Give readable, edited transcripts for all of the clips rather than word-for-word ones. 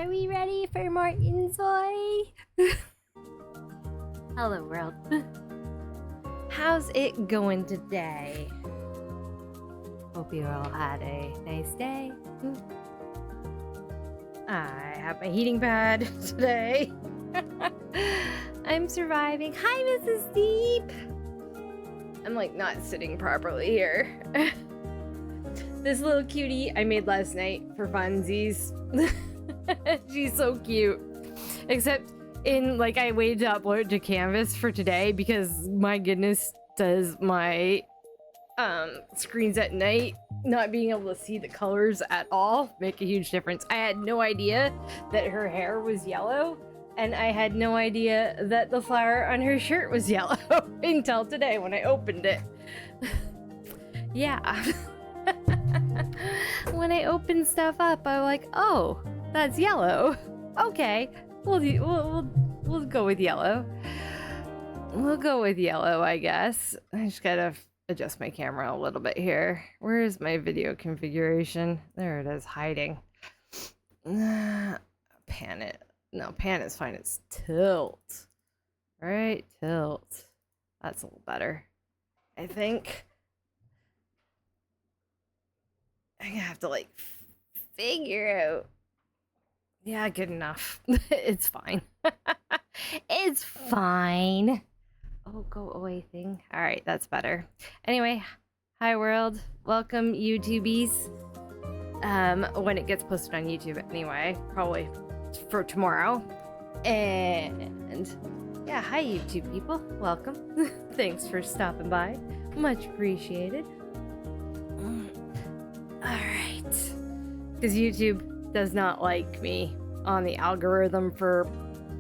Are we ready for more INZOI? Hello world. How's it going today? Hope you all had a nice day. I have my heating pad today. I'm surviving. Hi, Mrs. Deep. I'm like not sitting properly here. This little cutie I made last night for funsies. She's so cute. Except in like I waited to upload it to Canvas for today because my goodness does my screens at night not being able to see the colors at all make a huge difference. I had no idea that her hair was yellow, and I had no idea that the flower on her shirt was yellow until today when I opened it. Yeah. When I open stuff up, I'm like, oh, that's yellow. Okay, we'll go with yellow. We'll go with yellow, I guess. I just gotta adjust my camera a little bit here. Where is my video configuration? There it is, hiding. Pan it. No, pan is fine. It's tilt. Right, tilt. That's a little better, I think. I'm gonna have to like figure out. Yeah, good enough. It's fine. It's fine. Oh, go away thing. All right, that's better. Anyway, hi world. Welcome YouTubies. When it gets posted on YouTube anyway, probably for tomorrow. And yeah, hi YouTube people. Welcome. Thanks for stopping by. Much appreciated. Alright. Because YouTube does not like me on the algorithm for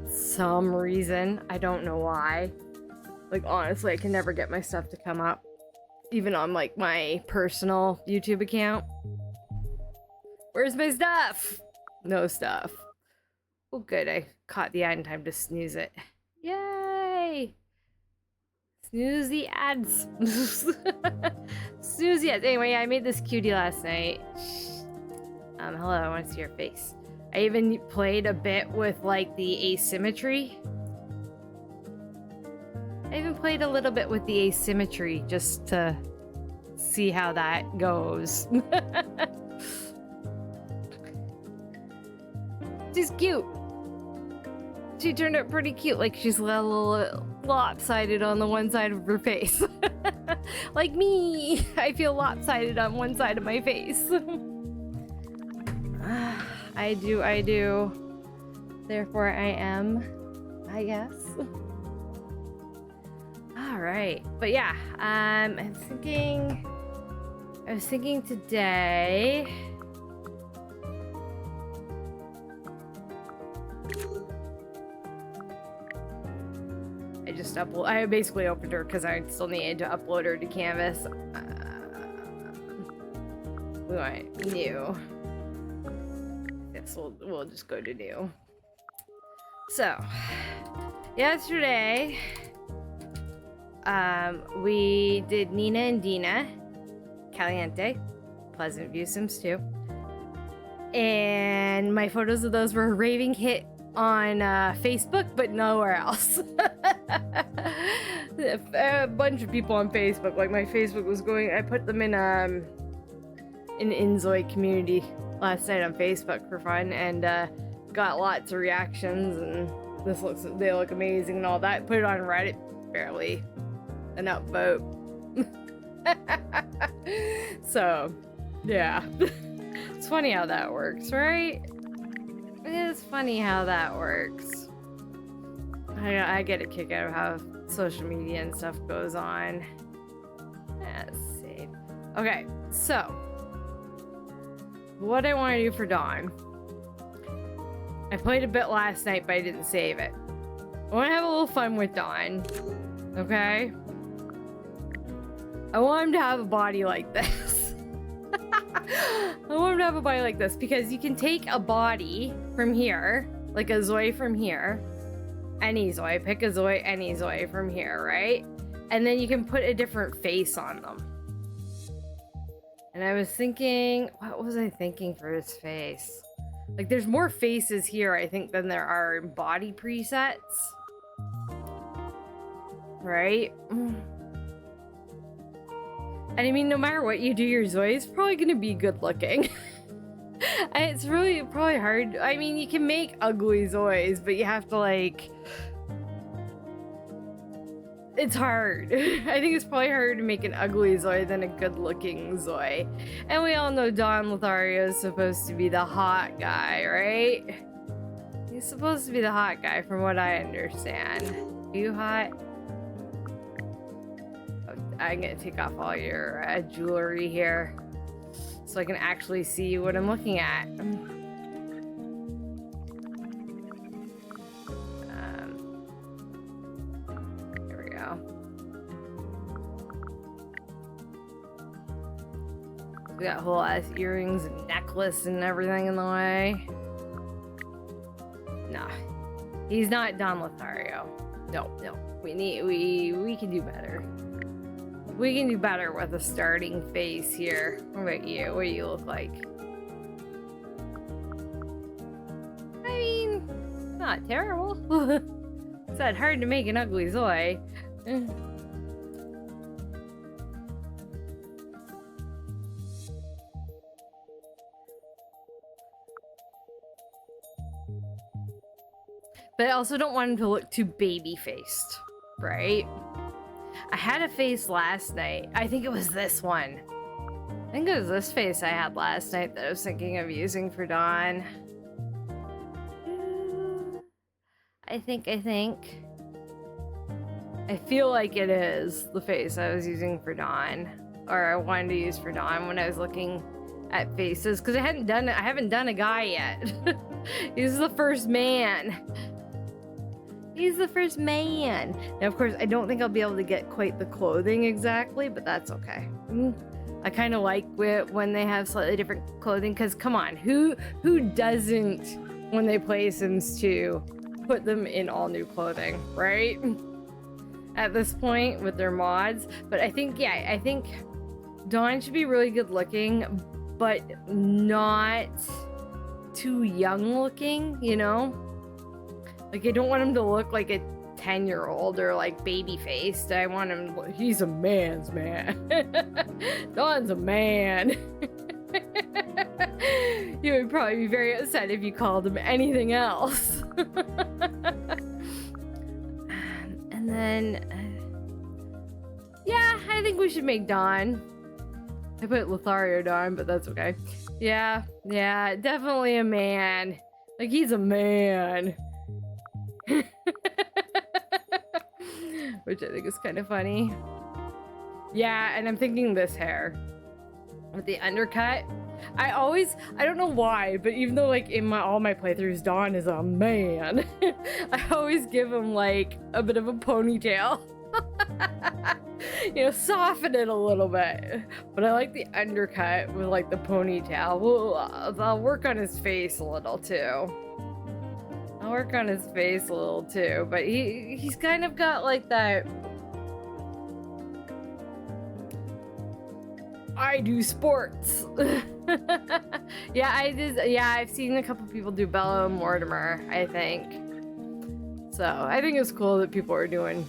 some reason. I don't know why. Like, honestly, I can never get my stuff to come up. Even on, like, my personal YouTube account. Where's my stuff? No stuff. Oh, good. I caught the ad in time to snooze it. Yay! Snooze the ads. Snooze the ads. Anyway, I made this cutie last night. Hello, I want to see your face. I even played a bit with, like, the asymmetry. I even played a little bit with the asymmetry just to see how that goes. She's cute. She turned out pretty cute. Like, she's a little lopsided on the one side of her face. Like me. I feel lopsided on one side of my face. I do. Therefore, I am, I guess. All right. But yeah, I was thinking today. I basically opened her because I still needed to upload her to Canvas. We want new. Yes, we'll just go to new. So, yesterday, we did Nina and Dina, Caliente, Pleasantview Sims 2. And my photos of those were a raving hit on Facebook, but nowhere else. A bunch of people on Facebook, like my Facebook was going, I put them in INZOI community last night on Facebook for fun, and got lots of reactions, and they look amazing and all that. Put it on Reddit, barely an upvote. So yeah. It's funny how that works, right? It's funny how that works. I get a kick out of how social media and stuff goes on. Let's see. Okay, so what I want to do for Dawn. I played a bit last night, but I didn't save it. I want to have a little fun with Dawn. Okay? I want him to have a body like this. I want him to have a body like this because you can take a body from here, like a Zoi from here, any Zoi, pick a Zoi, any Zoi from here, right? And then you can put a different face on them. And I was thinking, what was I thinking for his face? Like, there's more faces here, I think, than there are in body presets. Right? And I mean, no matter what you do, your Zoi is probably going to be good looking. It's really probably hard. I mean, you can make ugly Zois, but you have to, like... It's hard. I think it's probably harder to make an ugly Zoi than a good-looking Zoi. And we all know Don Lothario is supposed to be the hot guy, right? He's supposed to be the hot guy, from what I understand. Are you hot? Oh, I'm gonna take off all your jewelry here, so I can actually see what I'm looking at. There we go. We got whole ass earrings and necklace and everything in the way. Nah, he's not Don Lothario. No, no. We can do better. We can do better with a starting face here. What about you? What do you look like? I mean, not terrible. It's not hard to make an ugly Zoi. But I also don't want him to look too baby-faced, right? I had a face last night. I think it was this one. I think it was this face I had last night that I was thinking of using for Dawn. I think. I feel like it is the face I was using for Dawn. Or I wanted to use for Dawn when I was looking at faces. Because I haven't done a guy yet. He's the first man. He's the first man. Now, of course, I don't think I'll be able to get quite the clothing exactly, but that's okay. I kind of like when they have slightly different clothing, because come on, who doesn't, when they play Sims 2, put them in all new clothing, right? At this point with their mods. But I think, yeah, I think Dawn should be really good looking, but not too young looking, you know? Like, I don't want him to look like a 10-year-old or like baby-faced. I want him to look, he's a man's man. Don's a man. You would probably be very upset if you called him anything else. And then, yeah, I think we should make Don. I put Lothario Don, but that's okay. Yeah, definitely a man. Like, he's a man. Which I think is kind of funny. Yeah, and I'm thinking this hair with the undercut. I don't know why, but even though like in all my playthroughs Don is a man, I always give him like a bit of a ponytail. You know, soften it a little bit. But I like the undercut with like the ponytail. Well, I'll work on his face a little too. But he's kind of got like that I do sports. Yeah, I've seen a couple people do Bella Mortimer, I think. So I think it's cool that people are doing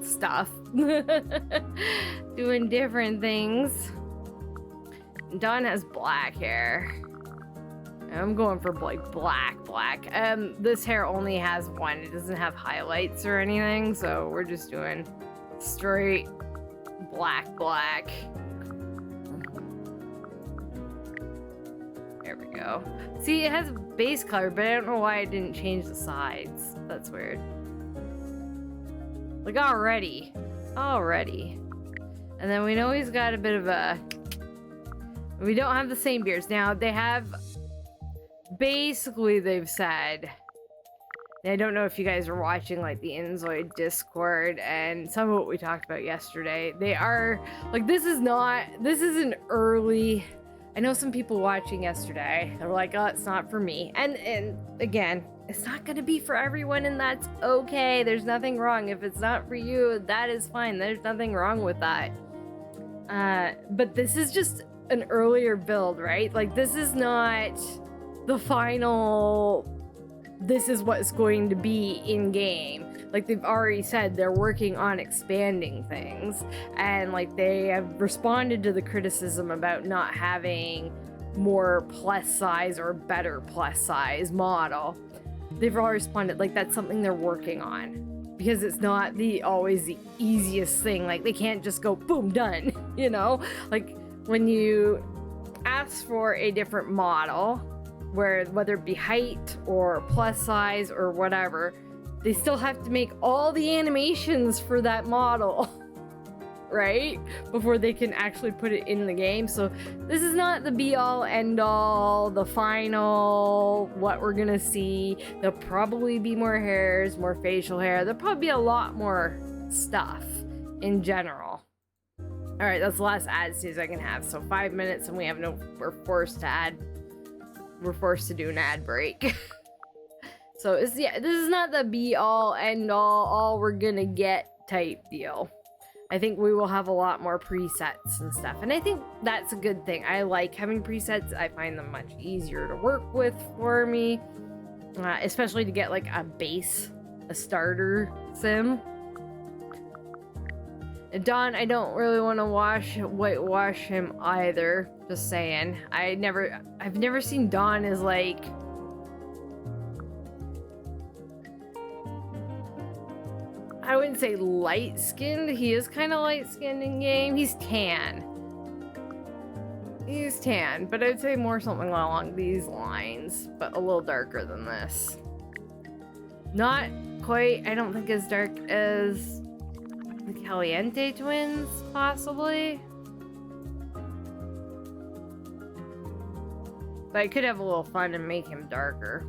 stuff. Doing different things. Dawn has black hair. I'm going for like black. This hair only has one. It doesn't have highlights or anything, so we're just doing straight black. There we go. See, it has base color, but I don't know why it didn't change the sides. That's weird. Like already. And then we know he's got a bit of a... We don't have the same beards. Now, they have... Basically, they've said... I don't know if you guys are watching, like, the INZOI Discord and some of what we talked about yesterday. They are... Like, this is an early... I know some people watching yesterday. They were like, oh, it's not for me. And again, it's not going to be for everyone, and that's okay. There's nothing wrong. If it's not for you, that is fine. There's nothing wrong with that. But this is just an earlier build, right? Like, this is not the final, this is what's going to be in game. Like, they've already said they're working on expanding things, and like they have responded to the criticism about not having more plus size or better plus size model. They've already responded like that's something they're working on, because it's not always the easiest thing. Like, they can't just go boom, done, you know? Like, when you ask for a different model, whether it be height or plus size or whatever, they still have to make all the animations for that model, right? Before they can actually put it in the game. So this is not the be all end all, the final, what we're gonna see. There'll probably be more hairs, more facial hair. There'll probably be a lot more stuff in general. All right, that's the last ad stage I can have. So 5 minutes, and we're forced to do an ad break. So this is not the be all end all we're gonna get type deal. I think we will have a lot more presets and stuff, and I think that's a good thing. I like having presets. I find them much easier to work with for me, especially to get like a starter sim. And Don, I don't really want to whitewash him either. Just saying. I've never seen Don as like, I wouldn't say light-skinned. He is kind of light-skinned in game. He's tan. He's tan, but I'd say more something along these lines, but a little darker than this. Not quite, I don't think, as dark as the Caliente twins, possibly. But I could have a little fun and make him darker.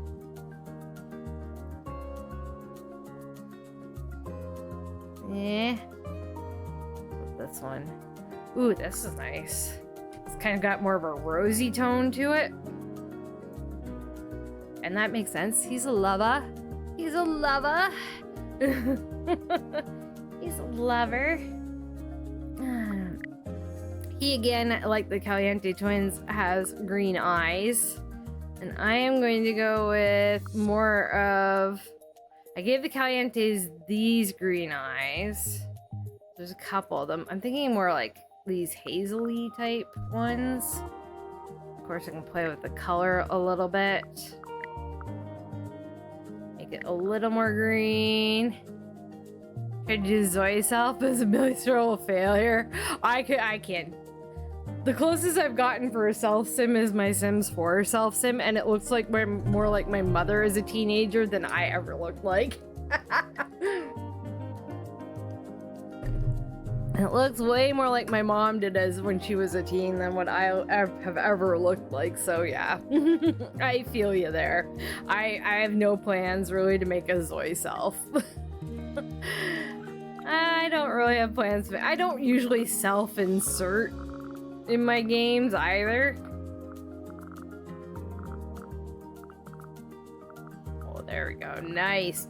Yeah. This one. Ooh, this is nice. It's kind of got more of a rosy tone to it. And that makes sense. He's a lover. He's a lover. He's a lover. He, again, like the Caliente twins, has green eyes. And I am going to go with more of... I gave the Calientes these green eyes. There's a couple of them. I'm thinking more like these hazily type ones. Of course, I can play with the color a little bit. Make it a little more green. Tried to do Zoe self as a miserable failure. I can't. The closest I've gotten for a self sim is my Sims 4 self sim, and it looks like more like my mother as a teenager than I ever looked like. It looks way more like my mom did as when she was a teen than what I have ever looked like. So yeah, I feel you there. I have no plans really to make a Zoe self. I don't really have plans. I don't usually self-insert in my games either. Oh, there we go. Nice.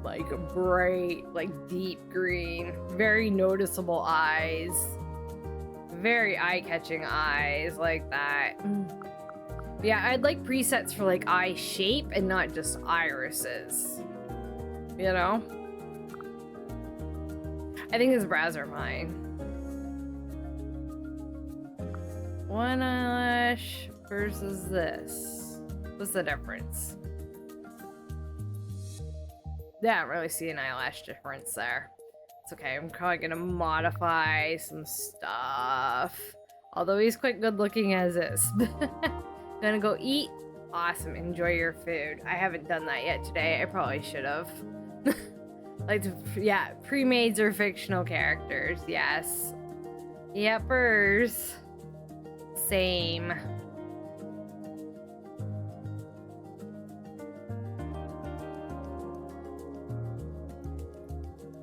Like a bright, like deep green. Very noticeable eyes. Very eye-catching eyes like that. Yeah, I'd like presets for like eye shape and not just irises. You know? I think his brows are fine. One eyelash versus this. What's the difference? Yeah, I don't really see an eyelash difference there. It's okay, I'm probably gonna modify some stuff. Although he's quite good looking as is. Gonna go eat. Awesome, enjoy your food. I haven't done that yet today. I probably should have. Like, yeah, premades or fictional characters, yes. Yepers. Same.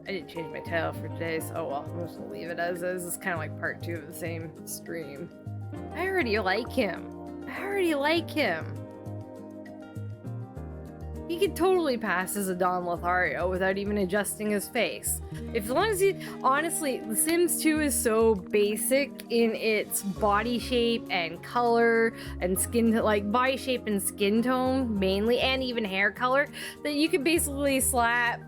I didn't change my title for today, so oh well, I'm just gonna leave it as is. It's kind of like part 2 of the same stream. I already like him. I already like him. he could totally pass as a Don Lothario without even adjusting his face. As long as he, honestly, The Sims 2 is so basic in its body shape and color and skin, like body shape and skin tone mainly, and even hair color, that you could basically slap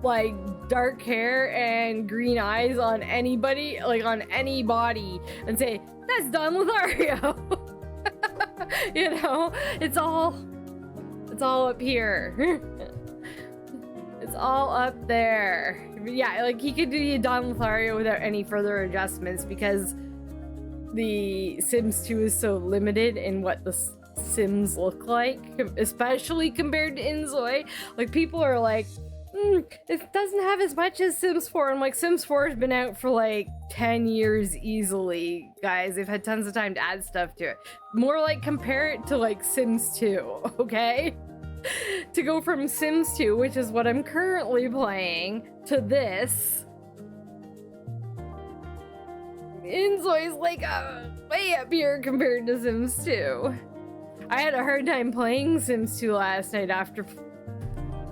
like dark hair and green eyes on anybody, like on any body, and say, that's Don Lothario. You know, it's all up here. It's all up there. Yeah, like he could do Don Lothario without any further adjustments because the Sims 2 is so limited in what the Sims look like, especially compared to INZOI. Like, people are like, it doesn't have as much as Sims 4. I'm like, Sims 4 has been out for like 10 years easily, guys. They've had tons of time to add stuff to it. More like, compare it to like Sims 2, okay? To go from Sims 2, which is what I'm currently playing, to this, INZOI is like way up here compared to Sims 2. I had a hard time playing Sims 2 last night after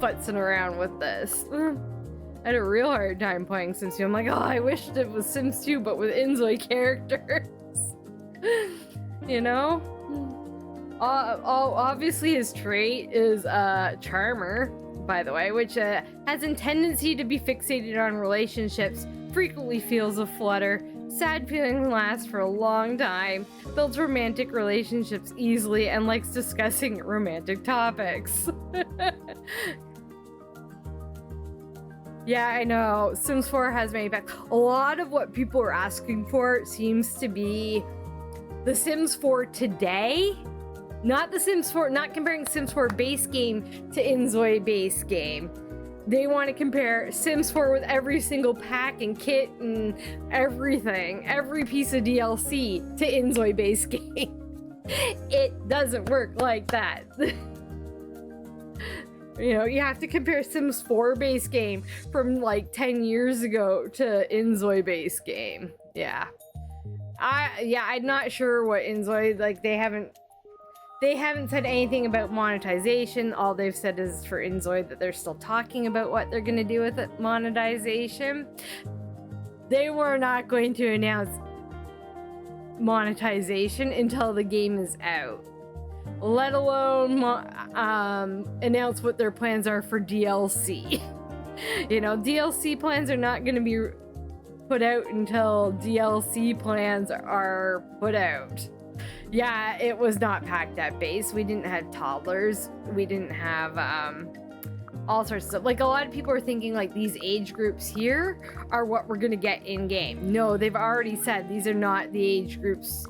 futzing around with this. I had a real hard time playing Sims 2. I'm like, oh, I wished it was Sims 2, but with INZOI characters. You know? Obviously his trait is Charmer, by the way, which has a tendency to be fixated on relationships, frequently feels a flutter, sad feelings last for a long time, builds romantic relationships easily, and likes discussing romantic topics. Yeah, I know. Sims 4 has many back. A lot of what people are asking for seems to be the Sims 4 today. Not the Sims 4, not comparing Sims 4 base game to INZOI base game. They want to compare Sims 4 with every single pack and kit and everything, every piece of DLC to INZOI base game. It doesn't work like that. You know, you have to compare Sims 4 base game from like 10 years ago to INZOI base game. Yeah. I'm not sure what INZOI, like, they haven't said anything about monetization. All they've said is for INZOI that they're still talking about what they're going to do with it, monetization. They were not going to announce monetization until the game is out, let alone announce what their plans are for DLC. You know, DLC plans are not going to be put out until DLC plans are put out. Yeah, it was not packed at base. We didn't have toddlers. We didn't have all sorts of stuff. Like, a lot of people are thinking like these age groups here are what we're gonna get in game. No, they've already said these are not the age groups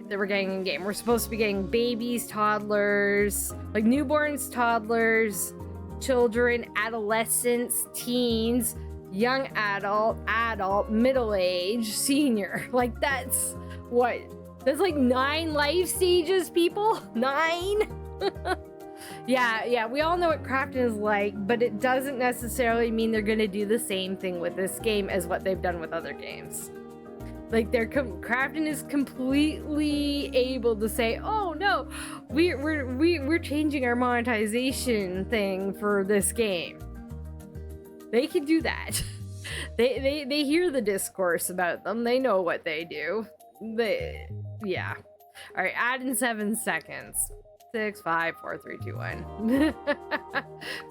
that we're getting in game. We're supposed to be getting babies, toddlers, like newborns, toddlers, children, adolescents, teens, young adult, middle-aged, senior. Like, that's like 9 life stages, people. 9. Yeah, we all know what crafting is like, but it doesn't necessarily mean they're gonna do the same thing with this game as what they've done with other games. Like, crafting is completely able to say, oh no, we're changing our monetization thing for this game. They can do that. They hear the discourse about them. They know what they do. Yeah. All right, add in 7 seconds. 6, 5, 4, 3, 2, 1.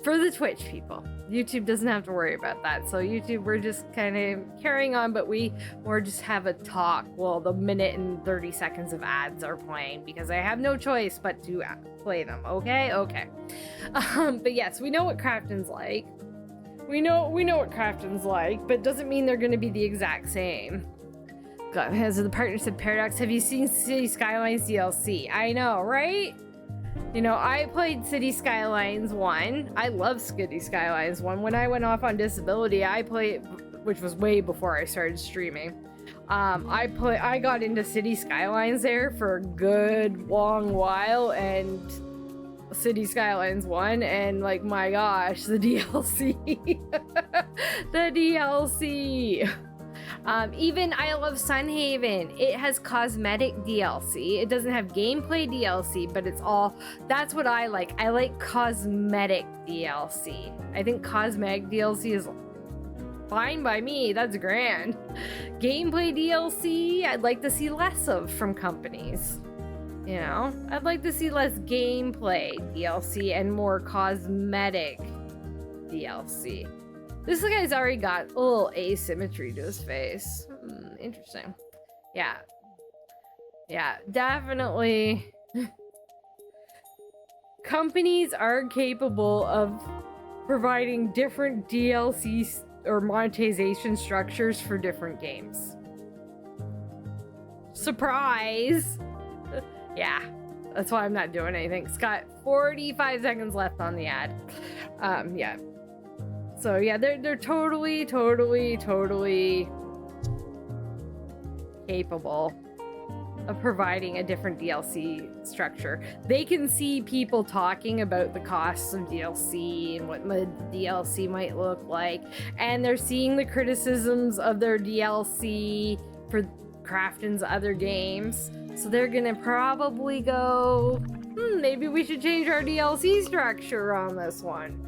For the Twitch people, YouTube doesn't have to worry about that. So YouTube, we're just kind of carrying on, but we more just have a talk while the minute and 30 seconds of ads are playing, because I have no choice but to play them. Okay. But yes, we know what crafting's like. We know what crafting's like, but it doesn't mean they're going to be the exact same. God, because of the partnership paradox, have you seen City Skylines DLC? I know, right? You know, I played City Skylines 1. I love City Skylines 1. When I went off on disability, I played, which was way before I started streaming. I got into City Skylines there for a good long while, and City Skylines 1, and like, my gosh, the DLC. The DLC. Even I Love Sunhaven, it has cosmetic DLC. It doesn't have gameplay DLC, but it's all, that's what I like. I like cosmetic DLC. I think cosmetic DLC is fine by me. That's grand. Gameplay DLC, I'd like to see less of from companies. You know, I'd like to see less gameplay DLC and more cosmetic DLC. This guy's already got a little asymmetry to his face. Interesting. Yeah. Yeah, definitely. Companies are capable of providing different DLCs or monetization structures for different games. Surprise! Yeah, that's why I'm not doing anything. It's got 45 seconds left on the ad. Yeah. So yeah, they're totally capable of providing a different DLC structure. They can see people talking about the costs of DLC and what the DLC might look like, and they're seeing the criticisms of their DLC for Krafton's other games. So they're gonna probably go, maybe we should change our DLC structure on this one.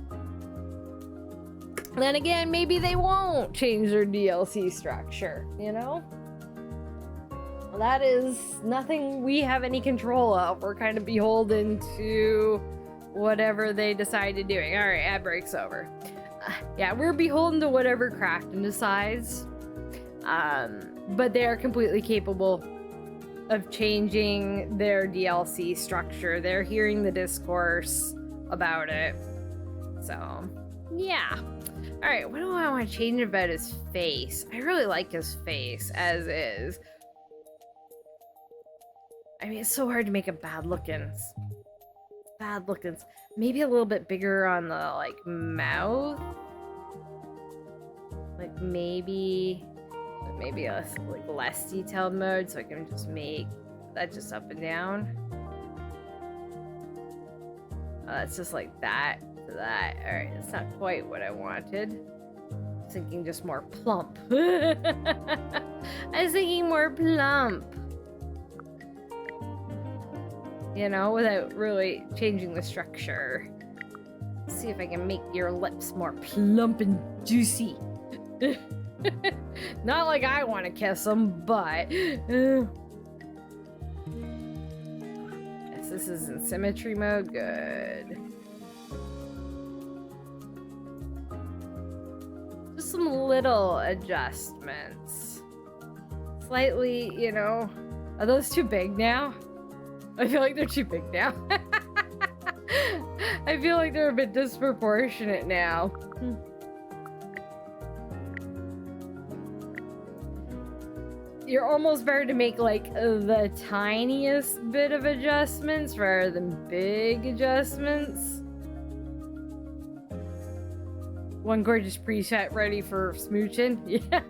Then again, maybe they won't change their DLC structure, you know? Well, that is nothing we have any control of. We're kind of beholden to whatever they decide to do. All right, ad break's over. Yeah, we're beholden to whatever Krafton decides. But they are completely capable of changing their DLC structure. They're hearing the discourse about it. So, yeah. All right, what do I want to change about his face? I really like his face as is. I mean, it's so hard to make a bad lookings. Bad lookings. Maybe a little bit bigger on the, like, mouth. Like, maybe a like less detailed mode, so I can just make that just up and down. That's just like that to that. All right, that's not quite what I wanted. I was thinking just more plump. I was thinking more plump. You know, without really changing the structure. Let's see if I can make your lips more plump and juicy. Not like I want to kiss them, but yes, this is in symmetry mode. Good. Just some little adjustments. Slightly, you know. Are those too big now? I feel like they're too big now. I feel like they're a bit disproportionate now. You're almost better to make like the tiniest bit of adjustments rather than big adjustments. One gorgeous preset ready for smooching. Yeah.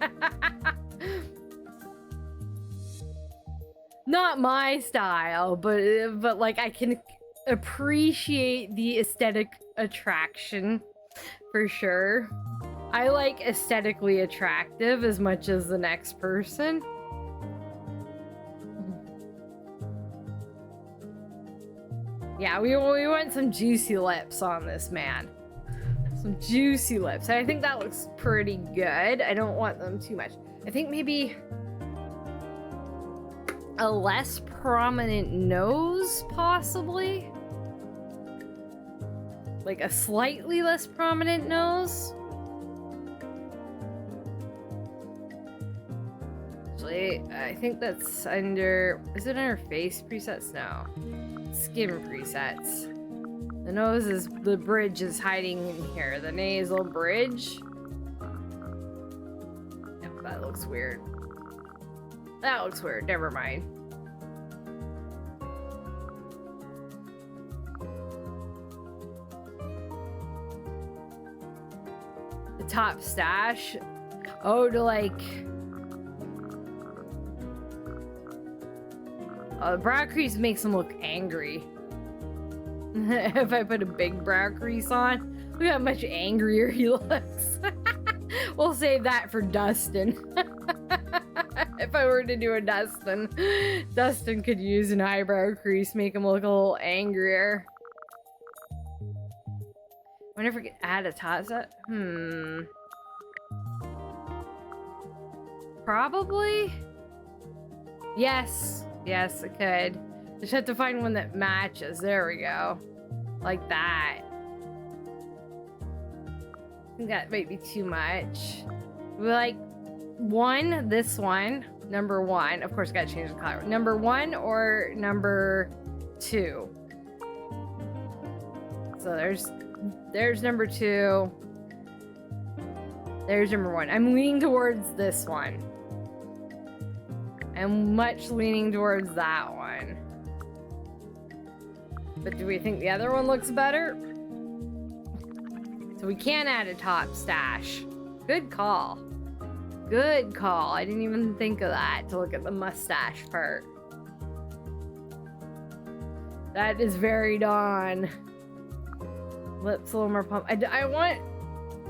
Not my style, but like I can appreciate the aesthetic attraction for sure. I like aesthetically attractive as much as the next person. Yeah, we want some juicy lips on this man. Some juicy lips. I think that looks pretty good. I don't want them too much. I think maybe a less prominent nose, possibly? Like a slightly less prominent nose? Actually, I think that's under... Is it under face presets? No. Skin presets. The nose is... The bridge is hiding in here. The nasal bridge. Yep, that looks weird. That looks weird. Never mind. The top stash. Oh, to like... brow crease makes him look angry. If I put a big brow crease on, look how much angrier he looks. We'll save that for Dustin. If I were to do a Dustin, Dustin could use an eyebrow crease, make him look a little angrier. I wonder if we could add a top set. Probably. Yes. Yes, it could. Just have to find one that matches. There we go. Like that. I think that might be too much. We like one, this one, number one. Of course, gotta change the color. Number one or number two. So there's number two. There's number one. I'm leaning towards this one. I'm much leaning towards that one. But do we think the other one looks better? So we can add a top stash. Good call. Good call. I didn't even think of that to look at the mustache part. That is very Dawn. Lips a little more plump. I want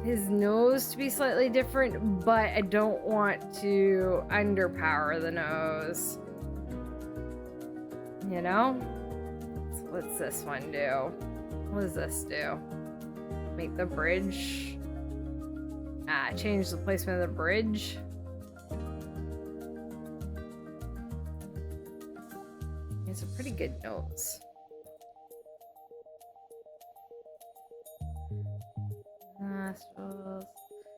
his nose to be slightly different, but I don't want to underpower the nose. You know? So what's this one do? What does this do? Make the bridge. Change the placement of the bridge. It's a pretty good nose.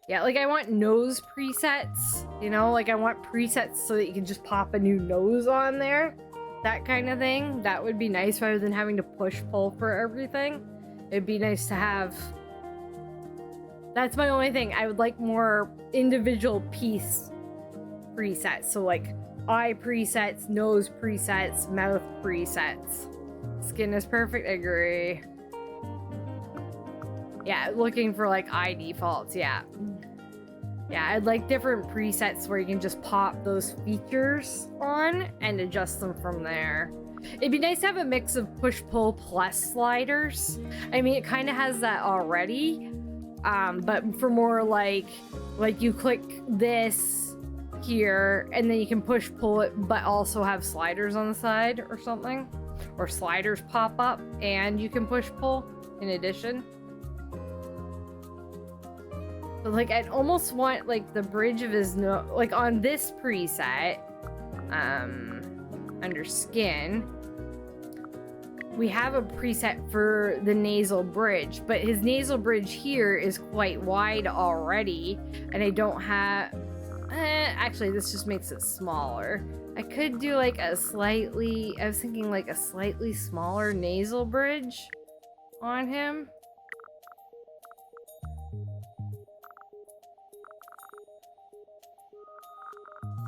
Yeah, like I want nose presets, you know, like I want presets so that you can just pop a new nose on there. That kind of thing. That would be nice rather than having to push-pull for everything. It'd be nice to have... That's my only thing. I would like more individual piece presets. So like eye presets, nose presets, mouth presets. Skin is perfect, I agree. Yeah, looking for like eye defaults, yeah. Yeah, I'd like different presets where you can just pop those features on and adjust them from there. It'd be nice to have a mix of push-pull plus sliders. I mean, it kind of has that already. But for more like you click this here and then you can push pull it, but also have sliders on the side or something, or sliders pop up and you can push pull in addition. But like I'd almost want like the bridge of his nose, like on this preset, under skin, we have a preset for the nasal bridge, but his nasal bridge here is quite wide already, and I don't have... actually, this just makes it smaller. I could do like a slightly... I was thinking like a slightly smaller nasal bridge on him.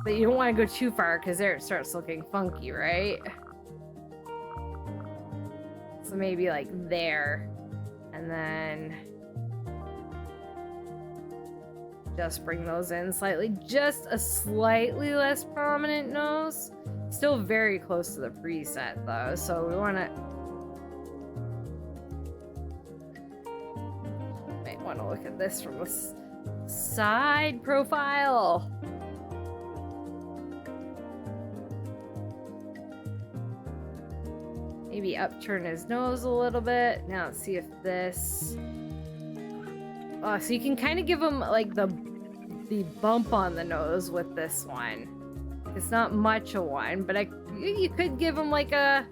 But you don't want to go too far, because there it starts looking funky, right? So maybe like there, and then just bring those in slightly. Just a slightly less prominent nose. Still very close to the preset though, so we want to... Might want to look at this from the side profile. Maybe upturn his nose a little bit. Now let's see if this... Oh, so you can kind of give him like the bump on the nose with this one. It's not much of one, but you could give him like a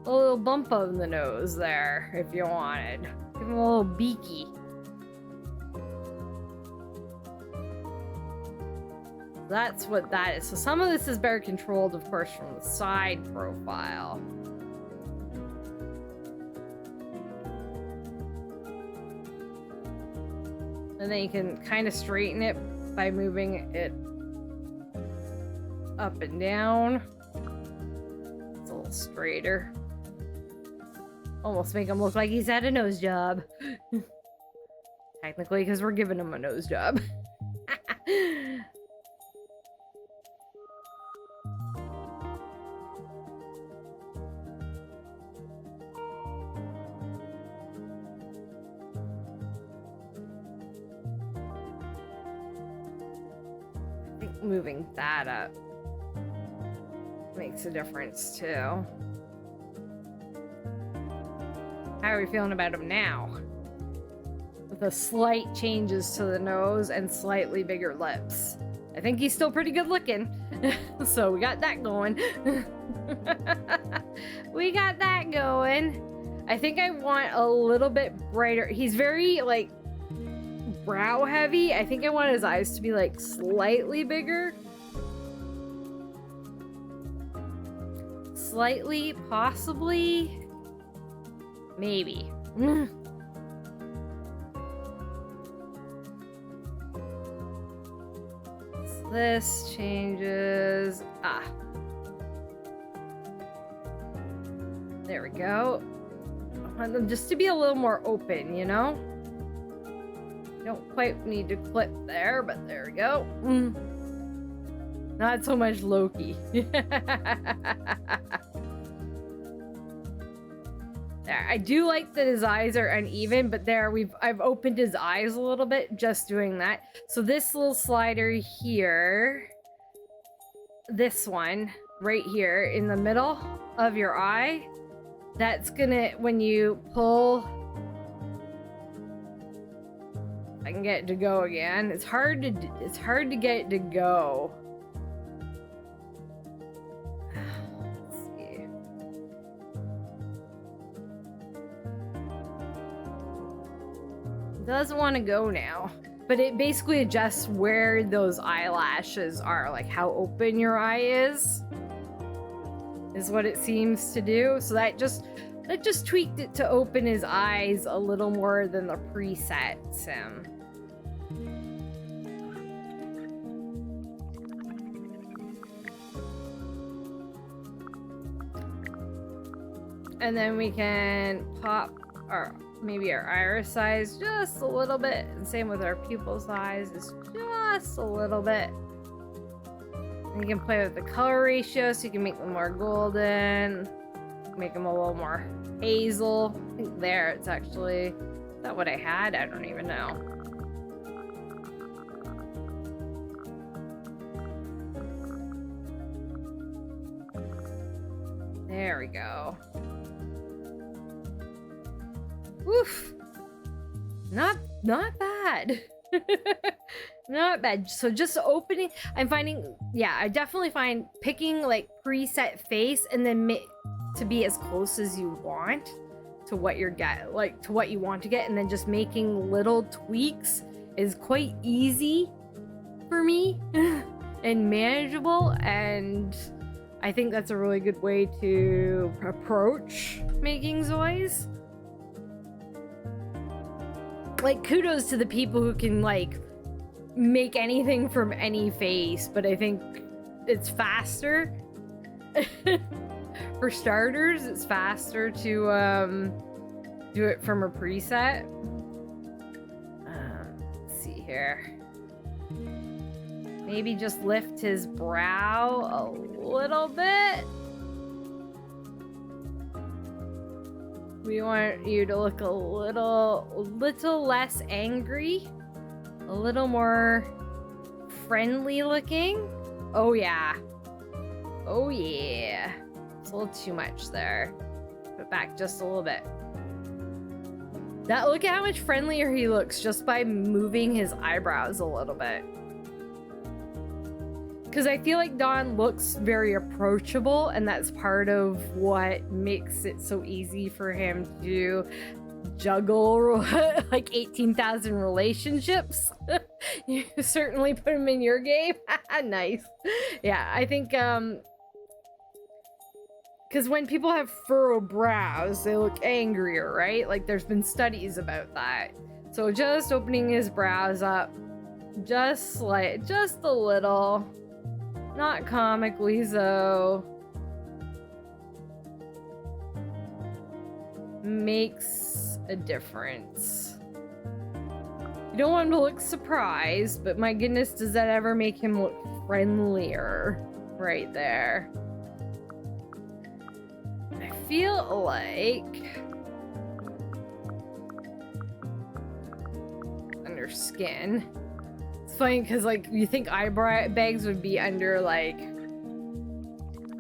little bump on the nose there if you wanted. Give him a little beaky. That's what that is. So some of this is better controlled, of course, from the side profile. And then you can kind of straighten it by moving it up and down. It's a little straighter. Almost make him look like he's had a nose job. Technically, because we're giving him a nose job. moving that up makes a difference too. How are we feeling about him now? With the slight changes to the nose and slightly bigger lips. I think he's still pretty good looking. So we got that going. We got that going. I think I want a little bit brighter. He's very like brow heavy. I think I want his eyes to be like slightly bigger. Slightly, possibly. Maybe. So this changes. Ah. There we go. I want them just to be a little more open, you know? Don't quite need to clip there, but there we go. Not so much Loki. There, I do like that his eyes are uneven, but there I've opened his eyes a little bit just doing that. So this little slider here, this one right here in the middle of your eye, that's gonna, when you pull, I can get it to go again. It's hard to get it to go. Doesn't want to go now, but it basically adjusts where those eyelashes are, like how open your eye is what it seems to do. So that just tweaked it to open his eyes a little more than the preset sim. And then we can pop maybe our iris size just a little bit, and same with our pupil size, is just a little bit. And you can play with the color ratio, so you can make them more golden, make them a little more hazel. I think there it's actually, is that what I had? I don't even know. There we go. Woof. Not bad. Not bad. So just opening, I'm finding, yeah, I definitely find picking like preset face and then to be as close as you want to what you're to what you want to get, and then just making little tweaks is quite easy for me and manageable, and I think that's a really good way to approach making Zois. Like, kudos to the people who can like make anything from any face, but I think it's faster. For starters, it's faster to do it from a preset. Let's see here. Maybe just lift his brow a little bit. We want you to look a little less angry, a little more friendly looking. Oh yeah. Oh yeah. It's a little too much there. Put it back just a little bit. Look at how much friendlier he looks just by moving his eyebrows a little bit. Because I feel like Don looks very approachable, and that's part of what makes it so easy for him to juggle like 18,000 relationships. You certainly put him in your game. Nice. Yeah, I think because when people have furrowed brows, they look angrier, right? Like, there's been studies about that. So just opening his brows up just a little. Not comically so. Makes a difference. You don't want him to look surprised, but my goodness, does that ever make him look friendlier? Right there. I feel like under skin, it's It's funny because, like, you think eyebrow bags would be under, like,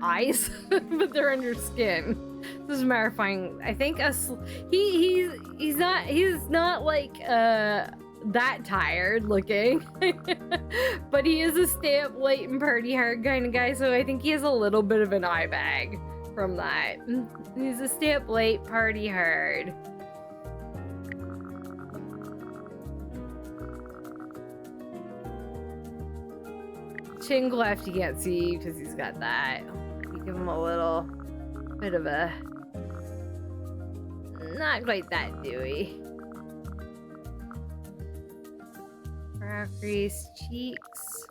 eyes, but they're under skin. This is terrifying. I think he's not like that tired looking, but he is a stay up late and party hard kind of guy, so I think he has a little bit of an eye bag from that. He's a stay up late, party hard. Chin cleft you can't see because he's got that. You give him a little bit of a, not quite that dewy. Brow crease, cheeks.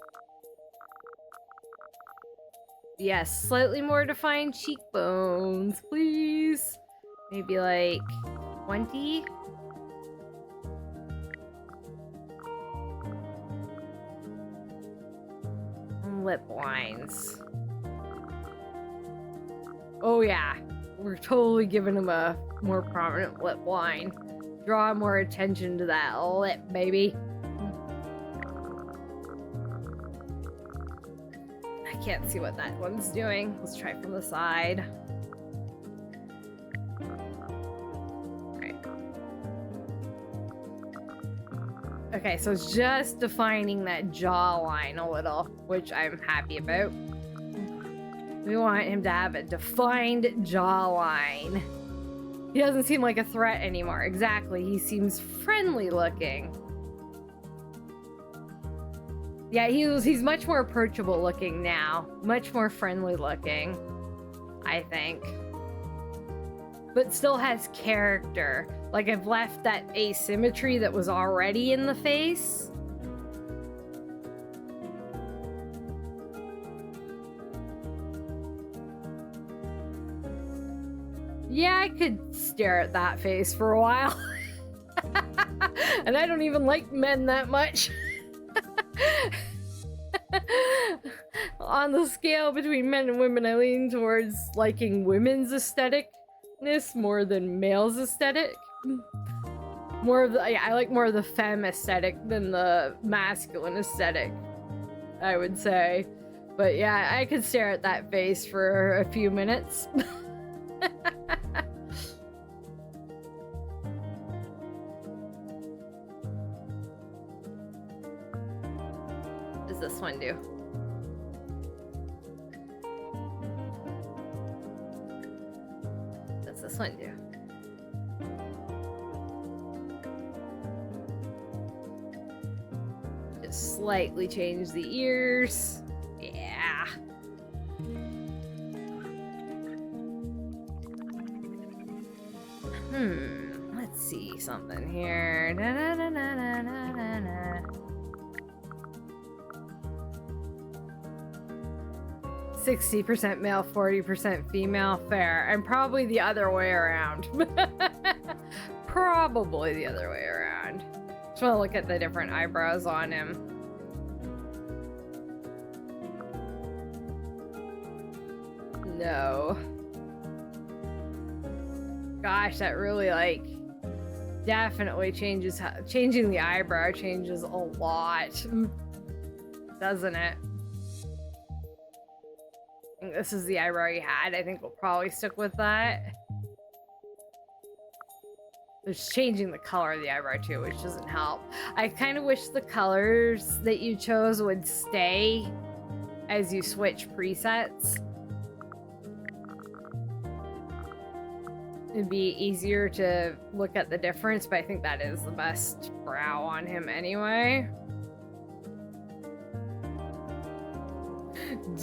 Yes, slightly more defined cheekbones, please. Maybe like 20. Lip lines. Oh yeah, we're totally giving him a more prominent lip line. Draw more attention to that lip, baby. I can't see what that one's doing. Let's try from the side. Okay, so it's just defining that jawline a little, which I'm happy about. We want him to have a defined jawline. He doesn't seem like a threat anymore. Exactly, he seems friendly looking. Yeah, he's much more approachable looking now. Much more friendly looking, I think. But still has character. Like, I've left that asymmetry that was already in the face. Yeah, I could stare at that face for a while. And I don't even like men that much. On the scale between men and women, I lean towards liking women's aestheticness more than male's aesthetic. More of the, yeah, I like more of the femme aesthetic than the masculine aesthetic, I would say. But yeah, I could stare at that face for a few minutes. What does this one do? What does this one do? Just slightly change the ears. Yeah. Let's see something here. Na, na, na, na, na, na, na. 60% male, 40% female. Fair. And probably the other way around. Probably the other way around. Just want to look at the different eyebrows on him. No. Gosh, that really, like, definitely changes how, changing the eyebrow changes a lot, doesn't it? I think this is the eyebrow he had. I think we'll probably stick with that. It's changing the color of the eyebrow too, which doesn't help. I kind of wish the colors that you chose would stay as you switch presets. It'd be easier to look at the difference, but I think that is the best brow on him anyway.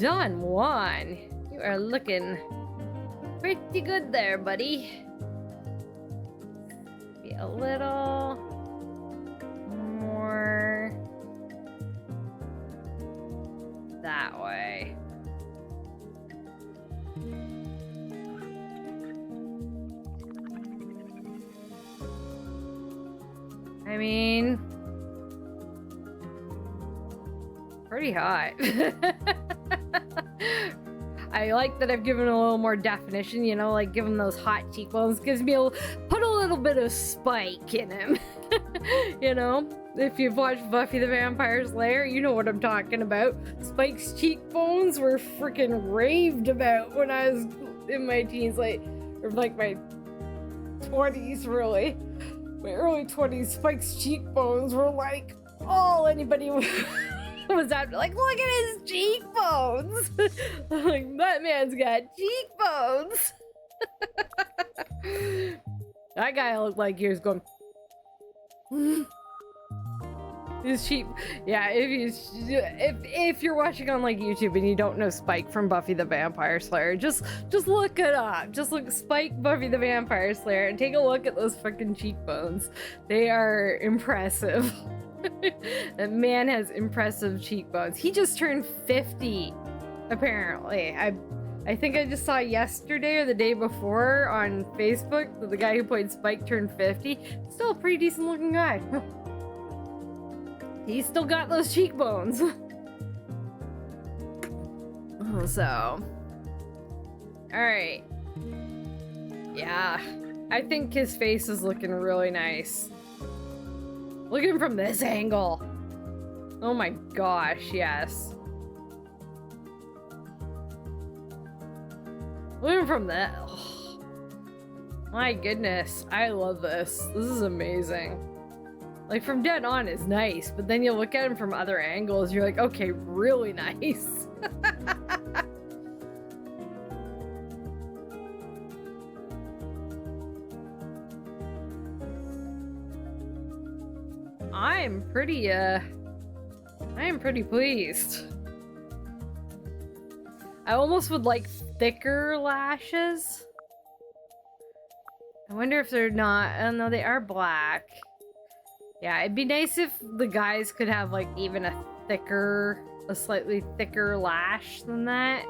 Don Juan, you are looking pretty good there, buddy. Be a little more that way. I mean, pretty hot. I like that I've given a little more definition, you know, like give him those hot cheekbones. Gives me put a little little bit of Spike in him. You know, if you've watched Buffy the Vampire Slayer, you know what I'm talking about. Spike's cheekbones were freaking raved about when I was in my teens, like, or like my 20s, really. My early 20s, Spike's cheekbones were like all anybody was after. Like, look at his cheekbones. Like, that man's got cheekbones. That guy looked like he was going. His cheek. Yeah, if you're watching on like YouTube and you don't know Spike from Buffy the Vampire Slayer, just look it up. Just look Spike Buffy the Vampire Slayer and take a look at those fucking cheekbones. They are impressive. That man has impressive cheekbones. He just turned 50, apparently. I think I just saw yesterday or the day before on Facebook that the guy who played Spike turned 50. Still a pretty decent looking guy. He's still got those cheekbones. So, alright. Yeah, I think his face is looking really nice. Look at him from this angle. Oh my gosh, yes. Look at him from that. Oh, my goodness, I love this. This is amazing. Like, from dead on is nice, but then you look at him from other angles, you're like, okay, really nice. I am pretty pleased. I almost would like thicker lashes. I wonder if they're not, oh no, they are black. Yeah, it'd be nice if the guys could have like even a slightly thicker lash than that.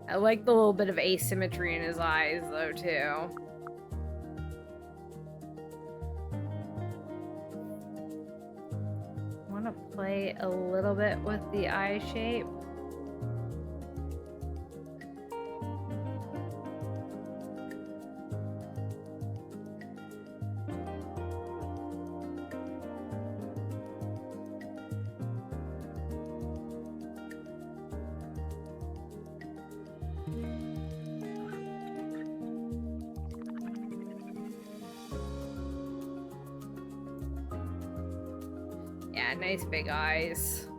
I like the little bit of asymmetry in his eyes though too. I want to play a little bit with the eye shape. Yeah, nice big eyes.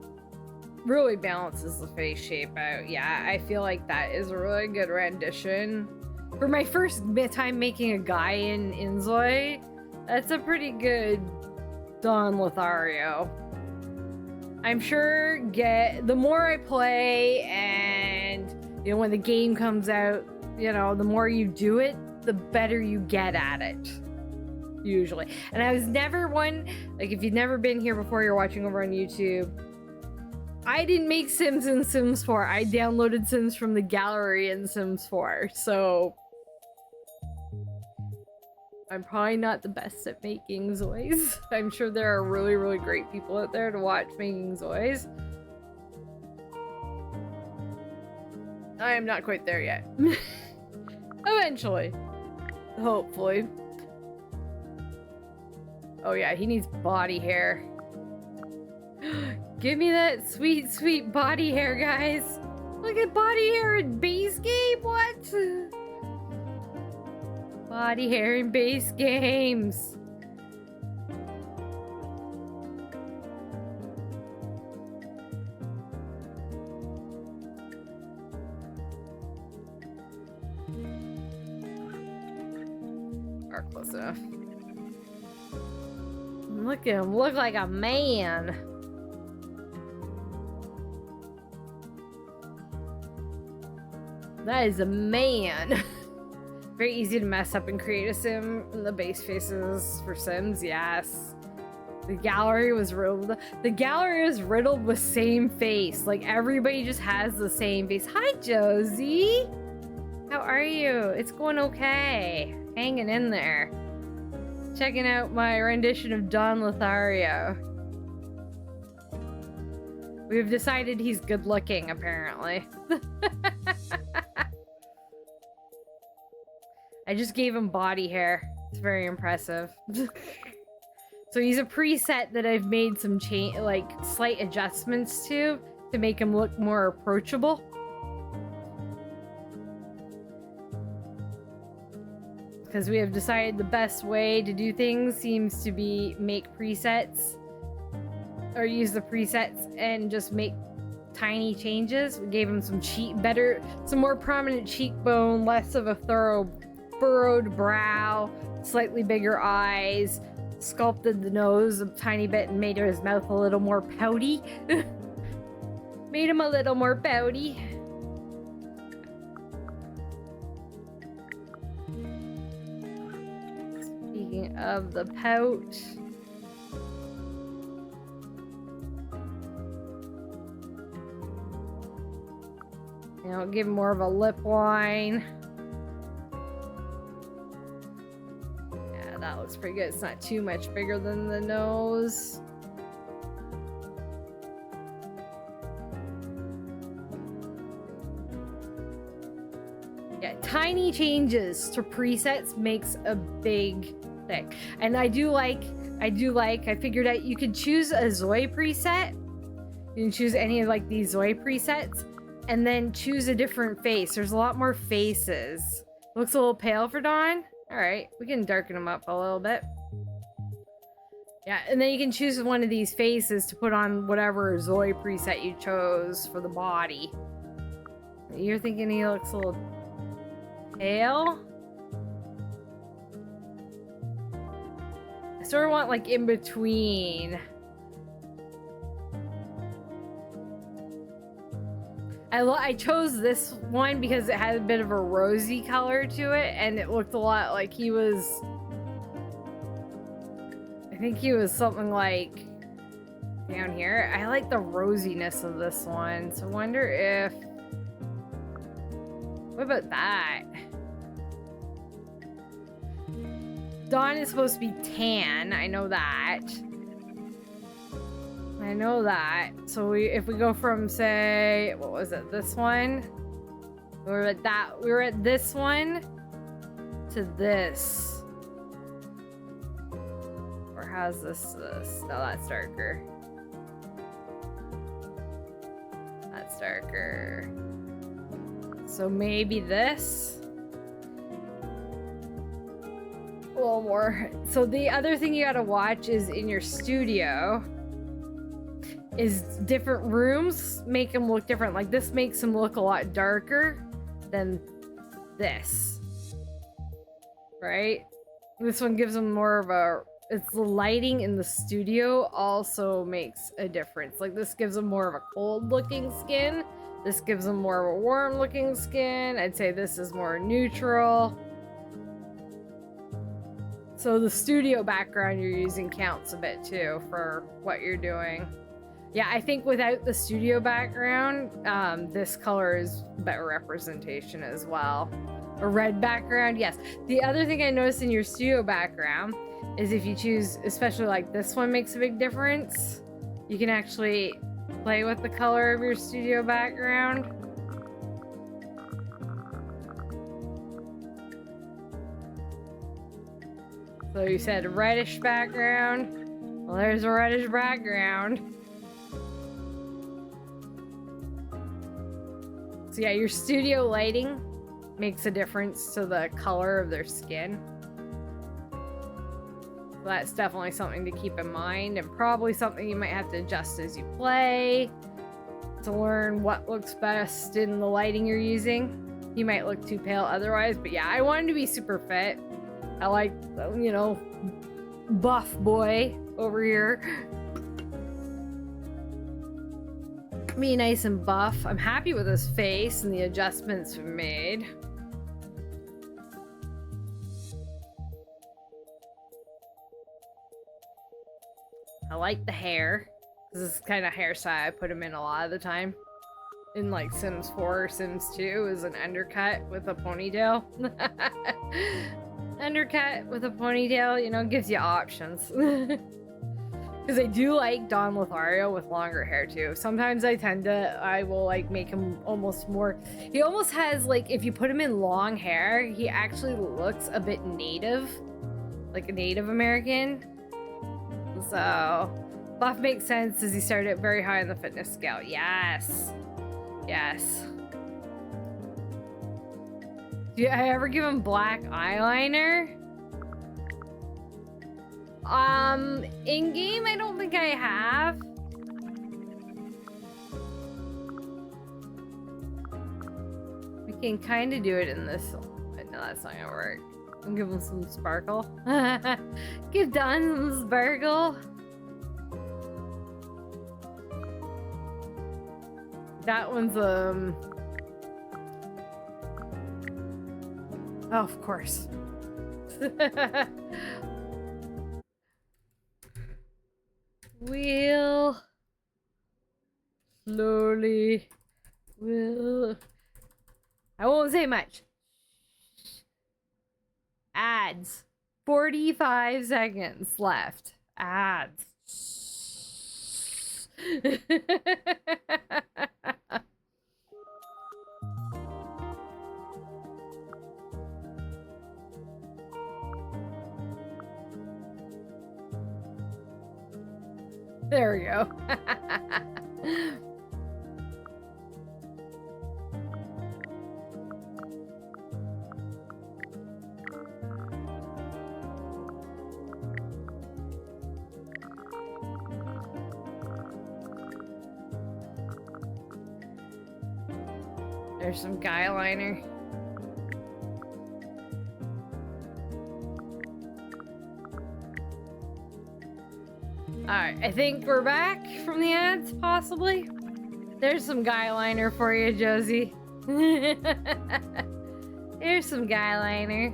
Really balances the face shape out. Yeah, I feel like that is a really good rendition. For my first time making a guy in INZOI, that's a pretty good Don Lothario. I'm sure the more I play and, you know, when the game comes out, you know, the more you do it, the better you get at it. Usually. And I was never one, like, if you've never been here before, you're watching over on YouTube, I didn't make Sims in Sims 4. I downloaded Sims from the gallery in Sims 4. So I'm probably not the best at making Zois. I'm sure there are really, really great people out there to watch making Zois. I am not quite there yet. Eventually. Hopefully. Oh yeah, he needs body hair. Give me that sweet, sweet body hair, guys. Look at body hair in base game, what? Body hair in base games. Are close enough. Look at him, look like a man. That is a man. Very easy to mess up and create a sim in the base faces for Sims, yes. The gallery was riddled. The gallery is riddled with same face. Like, everybody just has the same face. Hi, Josie. How are you? It's going okay. Hanging in there. Checking out my rendition of Don Lothario. We've decided he's good looking, apparently. I just gave him body hair. It's very impressive. So he's a preset that I've made some like slight adjustments to make him look more approachable. Because we have decided the best way to do things seems to be make presets or use the presets and just make tiny changes. We gave him some some more prominent cheekbone, less of a thorough furrowed brow, slightly bigger eyes, sculpted the nose a tiny bit and made his mouth a little more pouty. Made him a little more pouty. Speaking of the pout, you know, give him more of a lip line. Yeah, that looks pretty good. It's not too much bigger than the nose. Yeah, tiny changes to presets makes a big thing. And I figured out you could choose a ZOI preset. You can choose any of like these ZOI presets and then choose a different face. There's a lot more faces. Looks a little pale for Dawn. All right, we can darken him up a little bit. Yeah, and then you can choose one of these faces to put on whatever ZOI preset you chose for the body. You're thinking he looks a little pale? I sort of want like in between. I chose this one because it had a bit of a rosy color to it and it looked a lot like he was, I think he was something like down here. I like the rosiness of this one, so I wonder if, what about that? Dawn is supposed to be tan, I know that. I know that. So if we go from, say, what was it? This one? We were at this one to this. Or how's this? Oh, that's darker. That's darker. So maybe this. A little more. So the other thing you gotta watch is in your studio is different rooms make him look different. Like this makes him look a lot darker than this, right? This one gives him more of a, it's the lighting in the studio also makes a difference. Like this gives him more of a cold looking skin. This gives him more of a warm looking skin. I'd say this is more neutral. So the studio background you're using counts a bit too for what you're doing. Yeah, I think without the studio background, this color is better representation as well. A red background, yes. The other thing I noticed in your studio background is if you choose, especially like this one makes a big difference. You can actually play with the color of your studio background. So you said reddish background. Well, there's a reddish background. So yeah, your studio lighting makes a difference to the color of their skin. So that's definitely something to keep in mind, and probably something you might have to adjust as you play to learn what looks best in the lighting you're using. You might look too pale otherwise, but yeah, I wanted to be super fit. I like, you know, buff boy over here. Be nice and buff. I'm happy with his face and the adjustments we made. I like the hair. This is kind of hairstyle I put him in a lot of the time. In like Sims 4 or Sims 2 is an undercut with a ponytail. Undercut with a ponytail, you know, gives you options. Because I do like Don Lothario with longer hair too. Sometimes I will like make him almost more, he almost has like, if you put him in long hair, he actually looks a bit native, like a Native American. So, buff makes sense as he started very high on the fitness scale. Yes. Yes. Do I ever give him black eyeliner? In game, I don't think I have. We can kind of do it in this. No, that's not gonna work. I'll give him some sparkle. Give Don some sparkle. That one's oh, of course. We'll slowly I won't say much. Ads. 45 seconds left. Ads. There we go. There's some guy liner. Alright, I think we're back from the ads, possibly. There's some guy liner for you, Josie. There's some guy liner.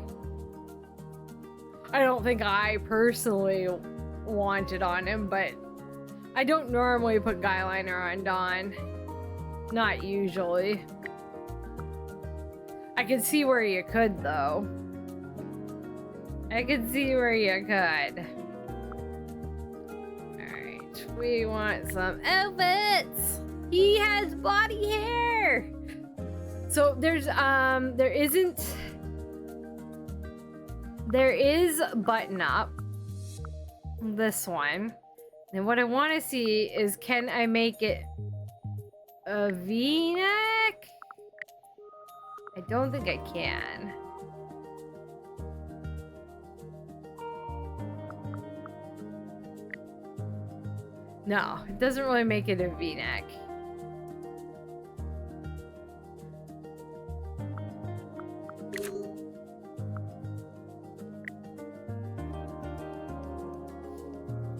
I don't think I personally want it on him, but I don't normally put guy liner on Don. Not usually. I could see where you could, though. I could see where you could. Alright, we want some outfits! He has body hair! So there is button up. This one. And what I want to see is, can I make it a V-neck? I don't think I can. No, it doesn't really make it a V-neck.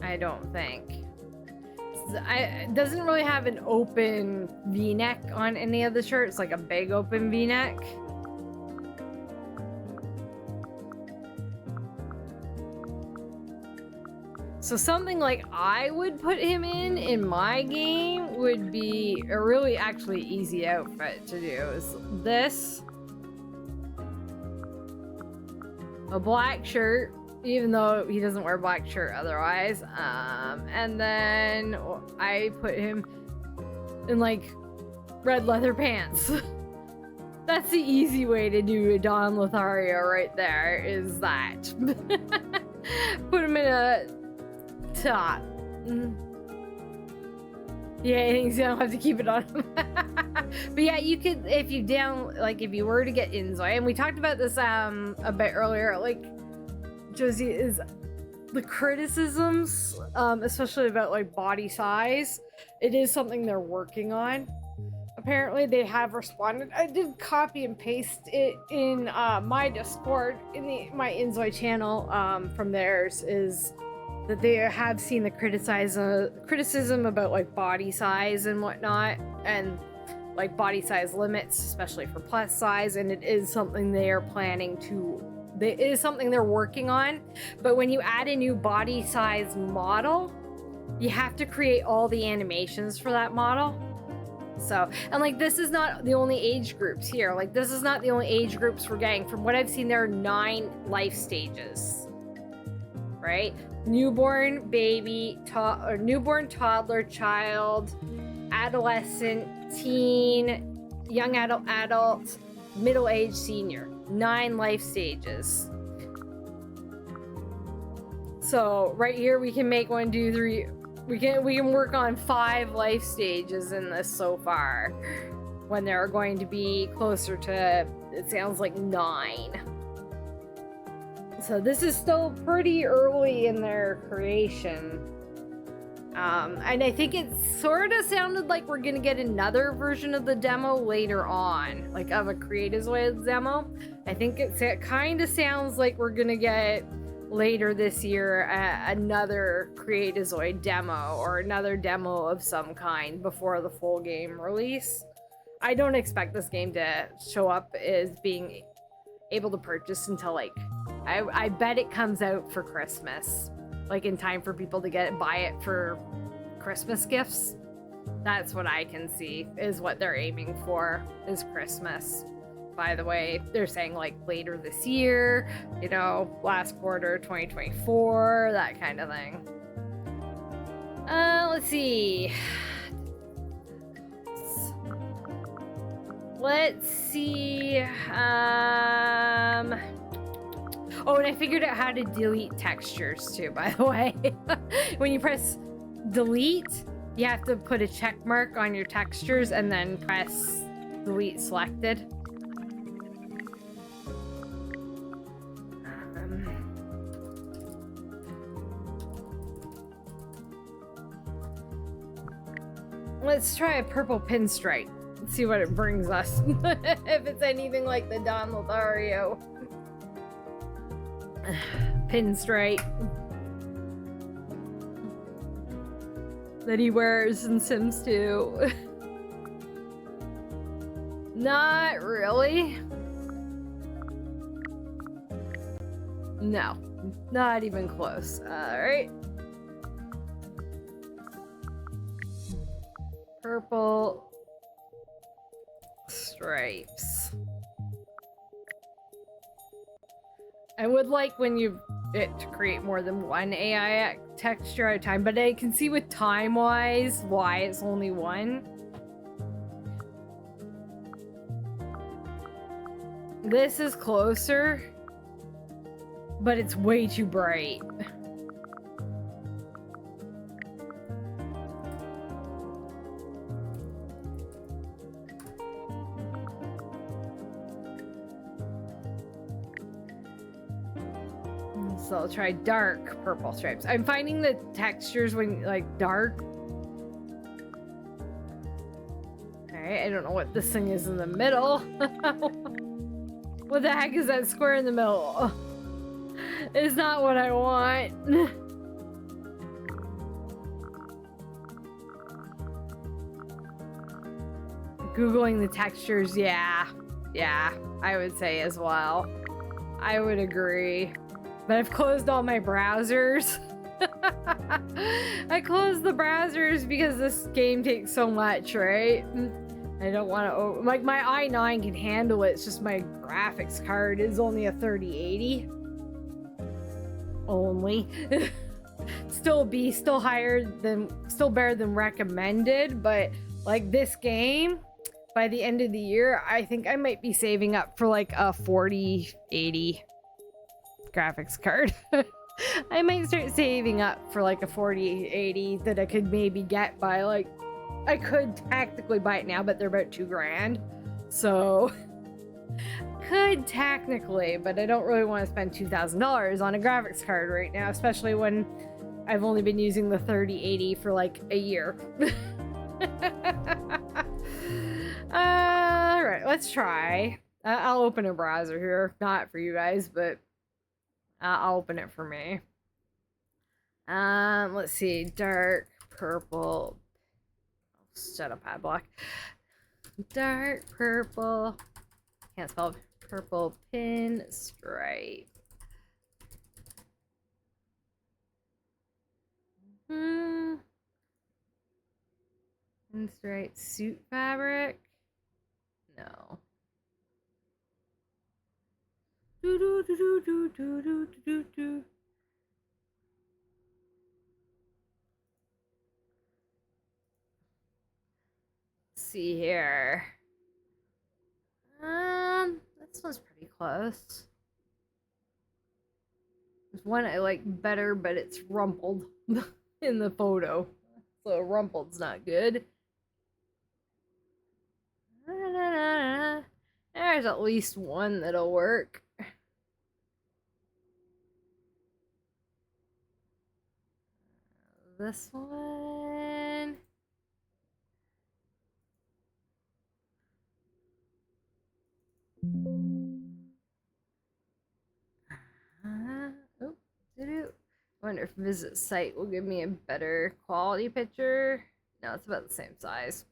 I don't think. It doesn't really have an open V-neck on any of the shirts, like a big open V-neck. So something like I would put him in my game would be a really actually easy outfit to do. Is this. A black shirt, even though he doesn't wear a black shirt otherwise. And then I put him in like red leather pants. That's the easy way to do a Don Lothario right there, is that. Put him in a top. Yeah, he's gonna have to keep it on him. But yeah, you could, if you were to get INZOI, and we talked about this a bit earlier, like Josie, is the criticisms, especially about like body size. It is something they're working on. Apparently they have responded. I did copy and paste it in my Discord, in my INZOI channel from theirs, is that they have seen the criticism about like body size and whatnot, and like body size limits, especially for plus size, and it is something they are it is something they're working on. But when you add a new body size model, you have to create all the animations for that model. So, and like, this is not the only age groups here. Like, this is not the only age groups we're getting. From what I've seen, there are 9 life stages. right? Newborn baby, or newborn toddler, child, adolescent, teen, young adult, middle-aged senior. 9 life stages. So right here we can make 1, 2, 3. We can work on 5 life stages in this so far, when there are going to be closer to, it sounds like 9. So this is still pretty early in their creation. And I think it sort of sounded like we're gonna get another version of the demo later on, like of a Create-A-ZOI demo. I think it kind of sounds like we're gonna get later this year another Create-A-ZOI demo, or another demo of some kind before the full game release. I don't expect this game to show up as being able to purchase until like, I bet it comes out for Christmas, like in time for people to buy it for Christmas gifts. That's what I can see is what they're aiming for, is Christmas. By the way, they're saying like later this year, you know, last quarter 2024, that kind of thing. Let's see. Let's see. Oh, and I figured out how to delete textures too, by the way. When you press delete, you have to put a check mark on your textures and then press delete selected. Let's try a purple pinstripe. Let's see what it brings us. If it's anything like the Don Lothario pinstripe that he wears in Sims 2. Not really. No, not even close. All right. Purple stripes. I would like when you to create more than one AI texture at a time, but I can see with time-wise why it's only one. This is closer, but it's way too bright. So I'll try dark purple stripes. I'm finding the textures when like dark. Alright, I don't know what this thing is in the middle. What the heck is that square in the middle? It's not what I want. Googling the textures, yeah, I would say as well. I would agree. But I've closed all my browsers. I closed the browsers because this game takes so much, right? I don't want to, like my i9 can handle it. It's just my graphics card is only a 3080. Only. Still better than recommended, but like this game, by the end of the year, I think I might be saving up for like a 4080 graphics card. I might start saving up for like a 4080 that I could maybe get by like, I could technically buy it now, but they're about $2,000. So could technically, but I don't really want to spend $2,000 on a graphics card right now, especially when I've only been using the 3080 for like a year. All right, let's try. I'll open a browser here, not for you guys, but I'll open it for me. Let's see, dark purple. Shut up, Padblock. Dark purple. Can't spell purple pin stripe. Pinstripe suit fabric. No. see here. This one's pretty close. There's one I like better, but it's rumpled in the photo. So rumpled's not good. There's at least one that'll work. This one. Oh, I wonder if visit site will give me a better quality picture. No, it's about the same size.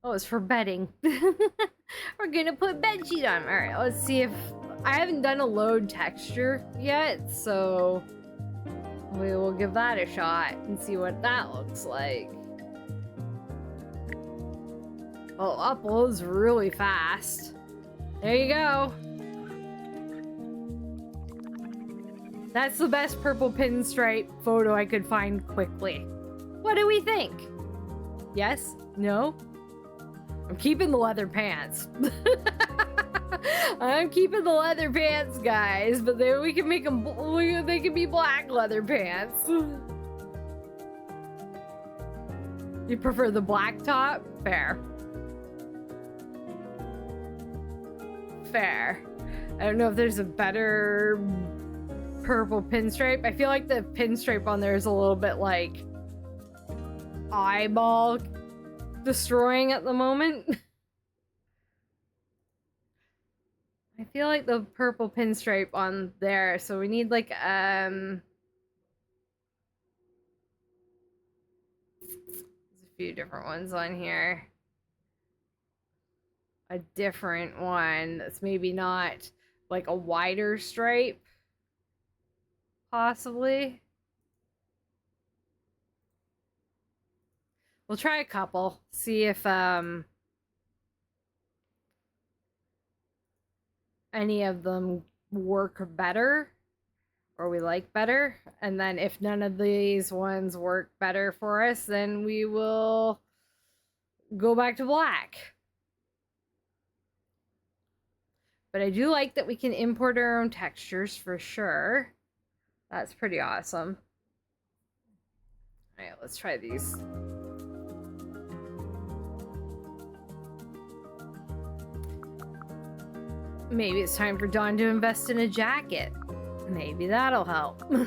Oh, it's for bedding. We're gonna put bed sheet on. All right, let's see if I haven't done a load texture yet, so we will give that a shot and see what that looks like. Well, uploads really fast. There you go. That's the best purple pinstripe photo I could find quickly. What do we think? Yes? No? I'm keeping the leather pants. I'm keeping the leather pants, guys, but then we can make them, they can be black leather pants. You prefer the black top? Fair. Fair. I don't know if there's a better purple pinstripe. I feel like the pinstripe on there is a little bit like eyeball destroying at the moment. I feel like the purple pinstripe on there, so we need like there's a few different ones on here. A different one that's maybe not like a wider stripe, possibly. We'll try a couple, see if any of them work better or we like better, and then if none of these ones work better for us, then we will go back to black. But I do like that we can import our own textures for sure. That's pretty awesome. All right, let's try these. Maybe it's time for Dawn to invest in a jacket. Maybe that'll help. I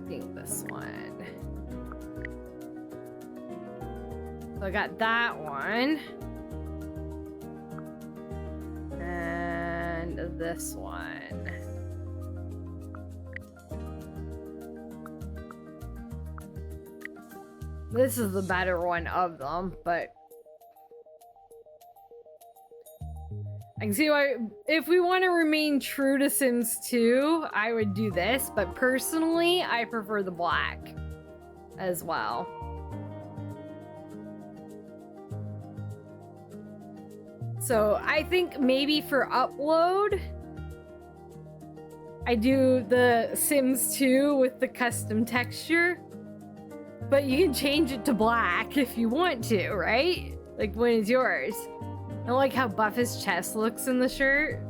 think this one. So I got that one. And this one. This is the better one of them, but I can see why, if we want to remain true to Sims 2, I would do this, but personally, I prefer the black as well. So I think maybe for upload, I do the Sims 2 with the custom texture. But you can change it to black if you want to, right? Like when it's yours. I like how buff his chest looks in the shirt.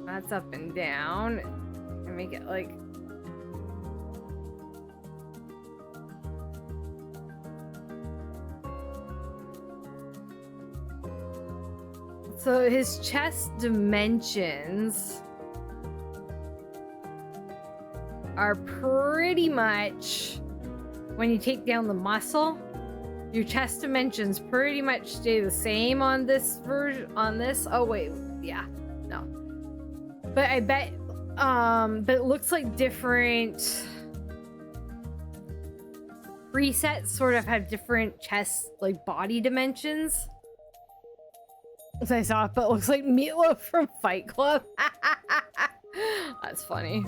That's up and down. And make it like... So his chest dimensions are pretty much, when you take down the muscle, your chest dimensions pretty much stay the same on this version, on this. Oh wait, yeah, no. But I bet, but it looks like different presets sort of have different chest, like body dimensions. I saw it, but it looks like Meatloaf from Fight Club. That's funny.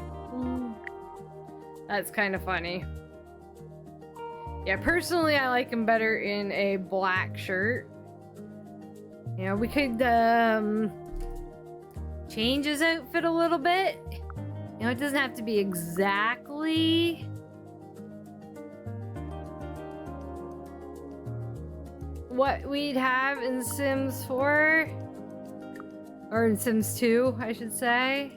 That's kind of funny. Yeah, personally, I like him better in a black shirt. You know, we could change his outfit a little bit. You know, it doesn't have to be exactly what we'd have in Sims 4. Or in Sims 2, I should say.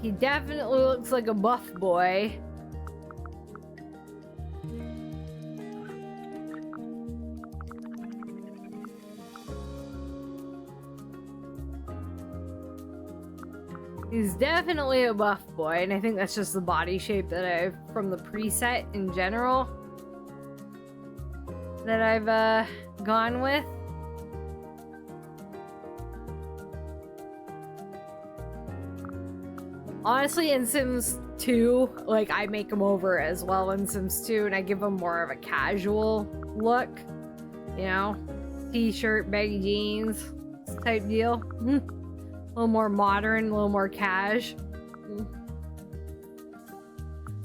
He definitely looks like a buff boy. He's definitely a buff boy, and I think that's just the body shape that I've, from the preset in general, that I've gone with. Honestly, in Sims 2, like, I make him over as well in Sims 2, and I give him more of a casual look. You know? T-shirt, baggy jeans type deal. A little more modern, a little more cash.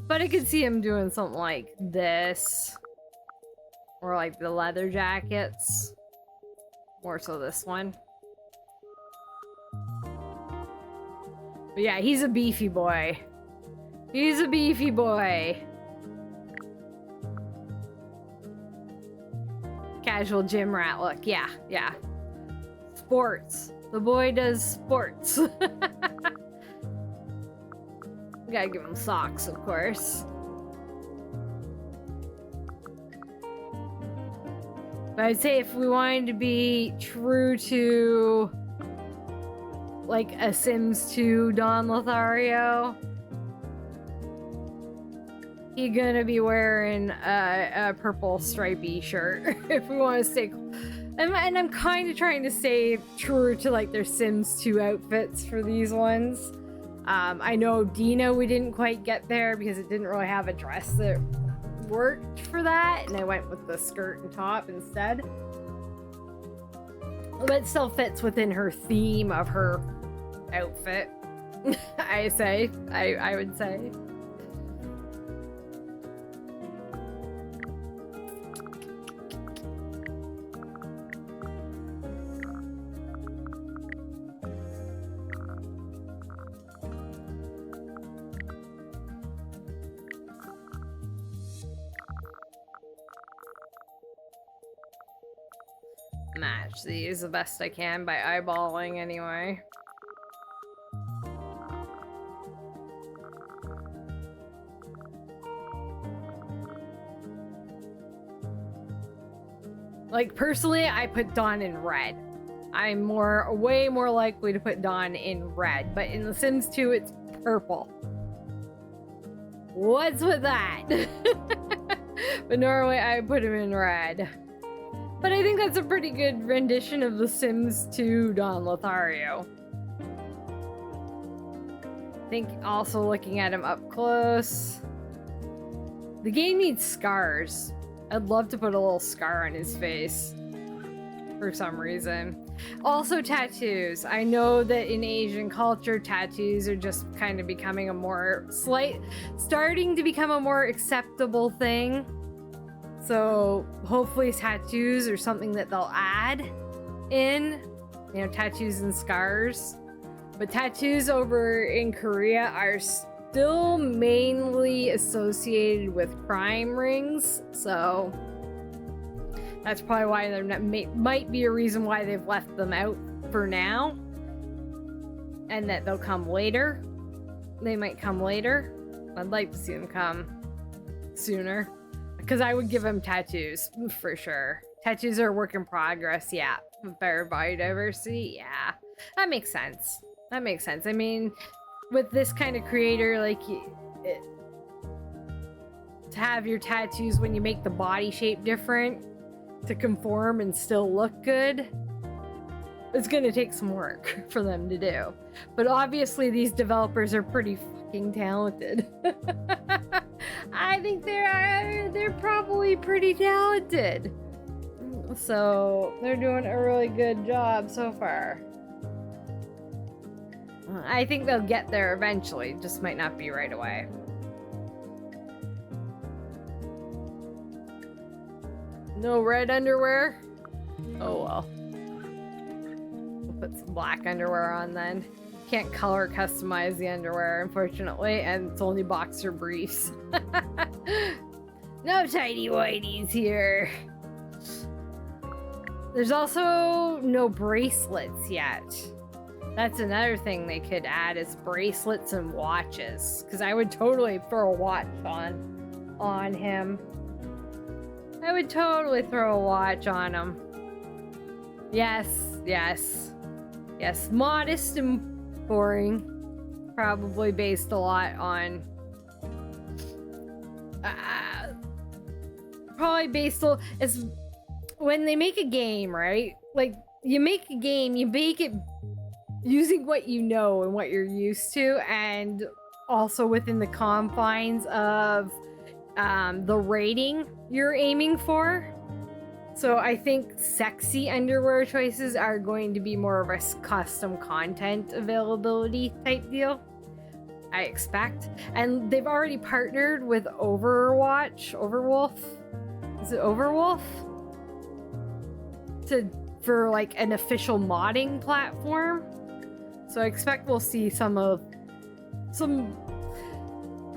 But I could see him doing something like this. Or like the leather jackets. More so this one. But yeah, he's a beefy boy. He's a beefy boy. Casual gym rat look. Yeah, yeah. Sports. The boy does sports. Gotta give him socks, of course. But I'd say if we wanted to be true to like a Sims 2 Don Lothario, he's gonna be wearing a purple stripy shirt if we want to stay. And I'm kind of trying to stay true to like their Sims 2 outfits for these ones. I know Dina, we didn't quite get there because it didn't really have a dress that worked for that, and I went with the skirt and top instead. But it still fits within her theme of her outfit. I would say. Match these the best I can by eyeballing anyway. Like personally, I put Dawn in red. I'm way more likely to put Dawn in red, but in The Sims 2 it's purple. What's with that? But normally I put him in red. But I think that's a pretty good rendition of The Sims 2 Don Lothario. I think also looking at him up close, the game needs scars. I'd love to put a little scar on his face for some reason. Also tattoos. I know that in Asian culture, tattoos are just kind of becoming a more starting to become a more acceptable thing. So hopefully tattoos are something that they'll add in, you know, tattoos and scars. But tattoos over in Korea are still mainly associated with crime rings. So that's probably why they're not, might be a reason why they've left them out for now. And that they'll come later. They might come later. I'd like to see them come sooner. Because I would give him tattoos, for sure. Tattoos are a work in progress, yeah. With better biodiversity, yeah. That makes sense. That makes sense. I mean, with this kind of creator, like, to have your tattoos when you make the body shape different to conform and still look good, it's gonna take some work for them to do. But obviously these developers are pretty fucking talented. I think they're probably pretty talented. So they're doing a really good job so far. I think they'll get there eventually, just might not be right away. No red underwear? Oh well. We'll put some black underwear on then. Can't color customize the underwear, unfortunately, and it's only boxer briefs. No tidy whities here. There's also no bracelets yet. That's another thing they could add is bracelets and watches. Because I would totally throw a watch on him. I would totally throw a watch on him. Yes, yes. Yes, modest and boring. Probably based a lot on... probably based on... It's, when they make a game, right? Like, you make a game, you make it using what you know and what you're used to, and also within the confines of the rating you're aiming for. So I think sexy underwear choices are going to be more of a custom content availability type deal, I expect. And they've already partnered with Overwolf? Is it Overwolf? For like an official modding platform. So I expect we'll see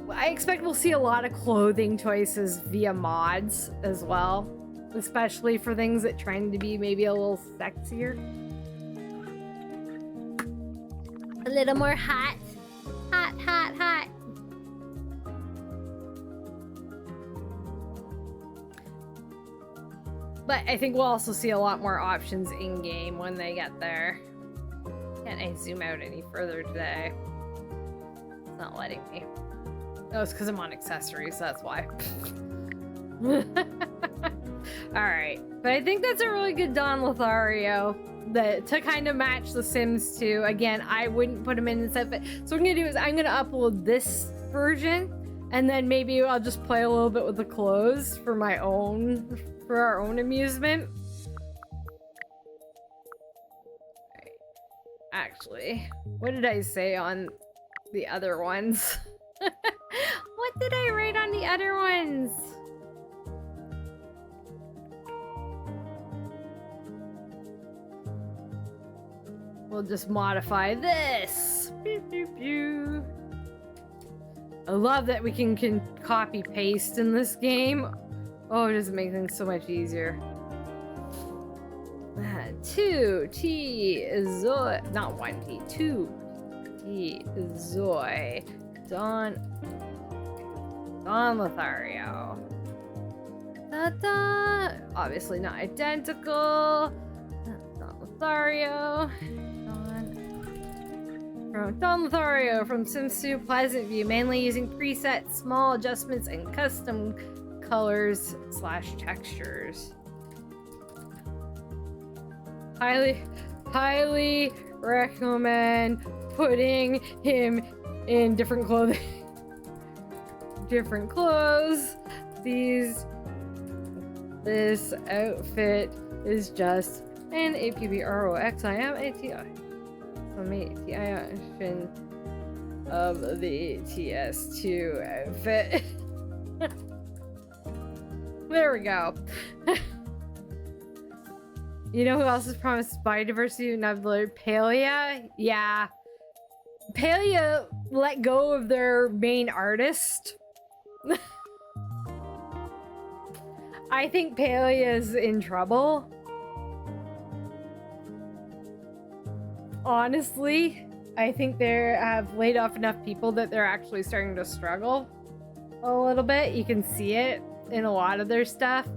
I expect we'll see a lot of clothing choices via mods as well, especially for things that trend to be maybe a little sexier. A little more hot. Hot, hot, hot. But I think we'll also see a lot more options in-game when they get there. Can't I zoom out any further today? It's not letting me. Oh, it's because I'm on accessories, that's why. Alright, but I think that's a really good Don Lothario to kind of match The Sims 2. Again, I wouldn't put him in the set, but so what I'm going to do is I'm going to upload this version, and then maybe I'll just play a little bit with the clothes for our own amusement. Actually, what did I say on the other ones? What did I write on the other ones? We'll just modify this. Pew, pew, pew. I love that we can copy paste in this game. Oh, it just makes things so much easier. 2T ZOI, not 1T, 2T ZOI, Don Lothario. Da-da. Obviously not identical. Don Lothario. Don Lothario from Sims 2 Pleasantview, mainly using presets, small adjustments, and custom colors / textures. Highly recommend putting him in different clothing. Different clothes. This outfit is just an APBROXIMATI. Summation of the TS2 outfit. There we go. You know who else is promised biodiversity? Another Palia? Yeah. Palia let go of their main artist. I think Palia is in trouble. Honestly, I think they have laid off enough people that they're actually starting to struggle a little bit. You can see it in a lot of their stuff.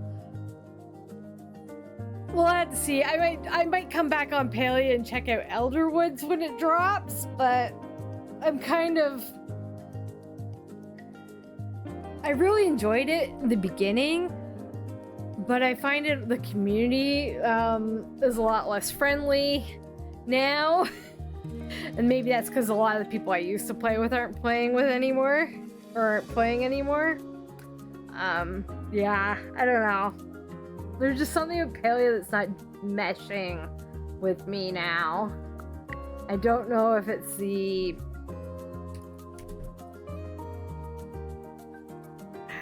We'll have to see. I might come back on Palia and check out Elderwoods when it drops, but I'm kind of... I really enjoyed it in the beginning, but I find the community is a lot less friendly now. And maybe that's because a lot of the people I used to play with aren't playing with anymore, or aren't playing anymore. Yeah, I don't know. There's just something with Palia that's not meshing with me now. I don't know if it's the...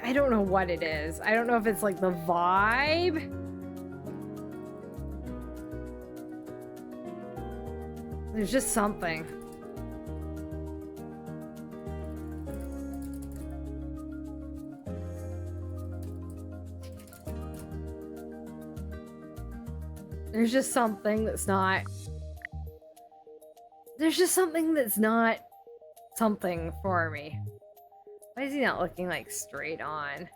I don't know what it is. I don't know if it's like the vibe. There's just something. There's just something that's not... There's just something that's not something for me. Why is he not looking like straight on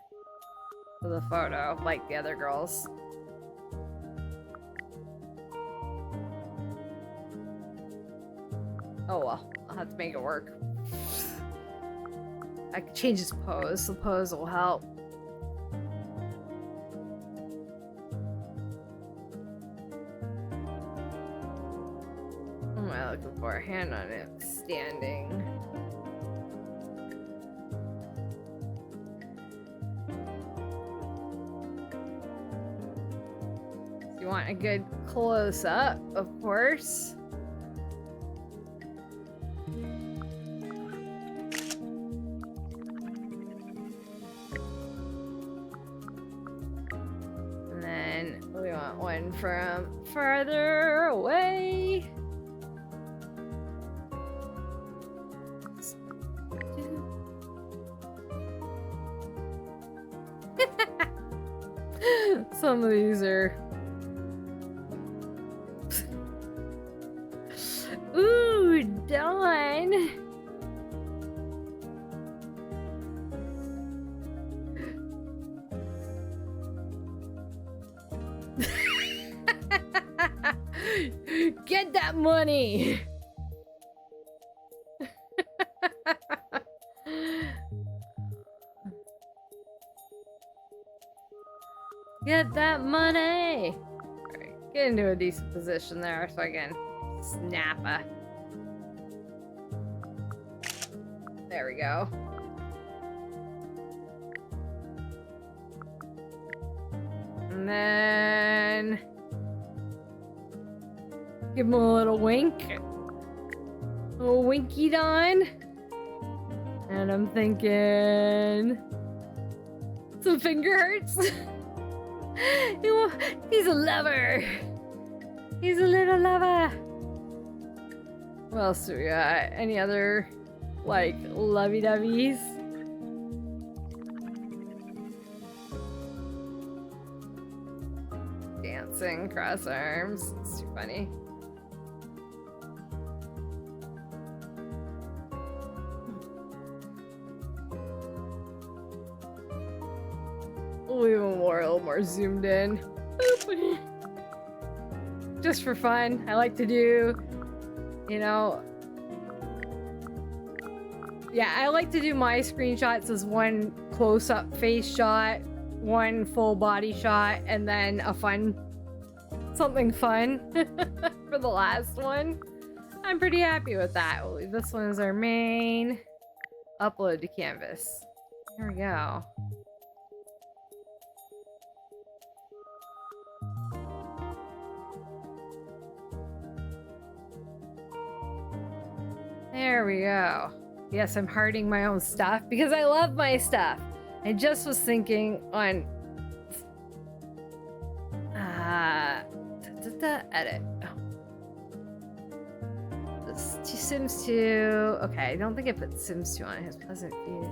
to the photo like the other girls? Oh well, I'll have to make it work. I could change his pose. The pose will help. What am I looking for? A hand on it. Standing. You want a good close-up, of course. And then we want one from farther away. Some of these are... Ooh, Dawn! Get that money! Get that money! Alright, get into a decent position there so I can snap a... There we go. And then... give him a little wink. A little winky Don. And I'm thinking... some finger hurts. He's a lover. He's a little lover. What else do we got? Any other, like, lovey-doveys? Dancing, cross arms. It's too funny. We want more, a little more zoomed in. Boop. Just for fun. I like to do, you know... Yeah, I like to do my screenshots as one close-up face shot, one full body shot, and then a fun... something fun for the last one. I'm pretty happy with that. We'll leave this one as our main. Upload to canvas. There we go. There we go. Yes, I'm hearting my own stuff because I love my stuff. I just was thinking on edit. Oh. This Sims 2. Okay, I don't think I put Sims 2 on his Pleasantview.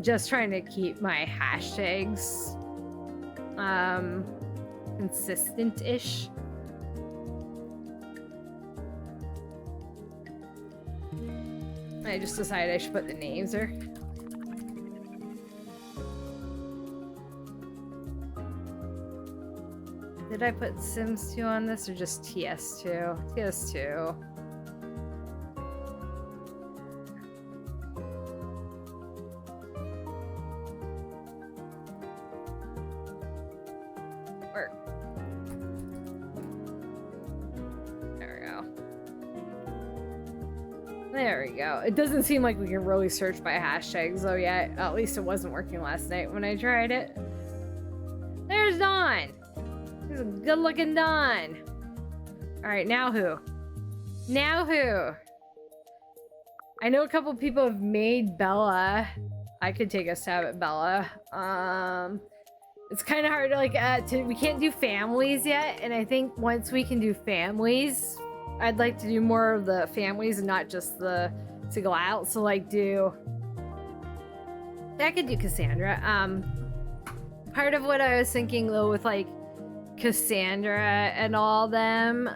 Just trying to keep my hashtags consistent-ish. I just decided I should put the names there. Did I put Sims 2 on this or just TS2? TS2. Work. There we go. There we go. It doesn't seem like we can really search by hashtags though yet. At least it wasn't working last night when I tried it. There's Dawn. He's a good looking Dawn. All right, now who? Now who? I know a couple people have made Bella. I could take a stab at Bella. It's kind of hard to like, we can't do families yet. And I think once we can do families, I'd like to do more of the families and not just the single out. So like I could do Cassandra. Part of what I was thinking though with like Cassandra and all them,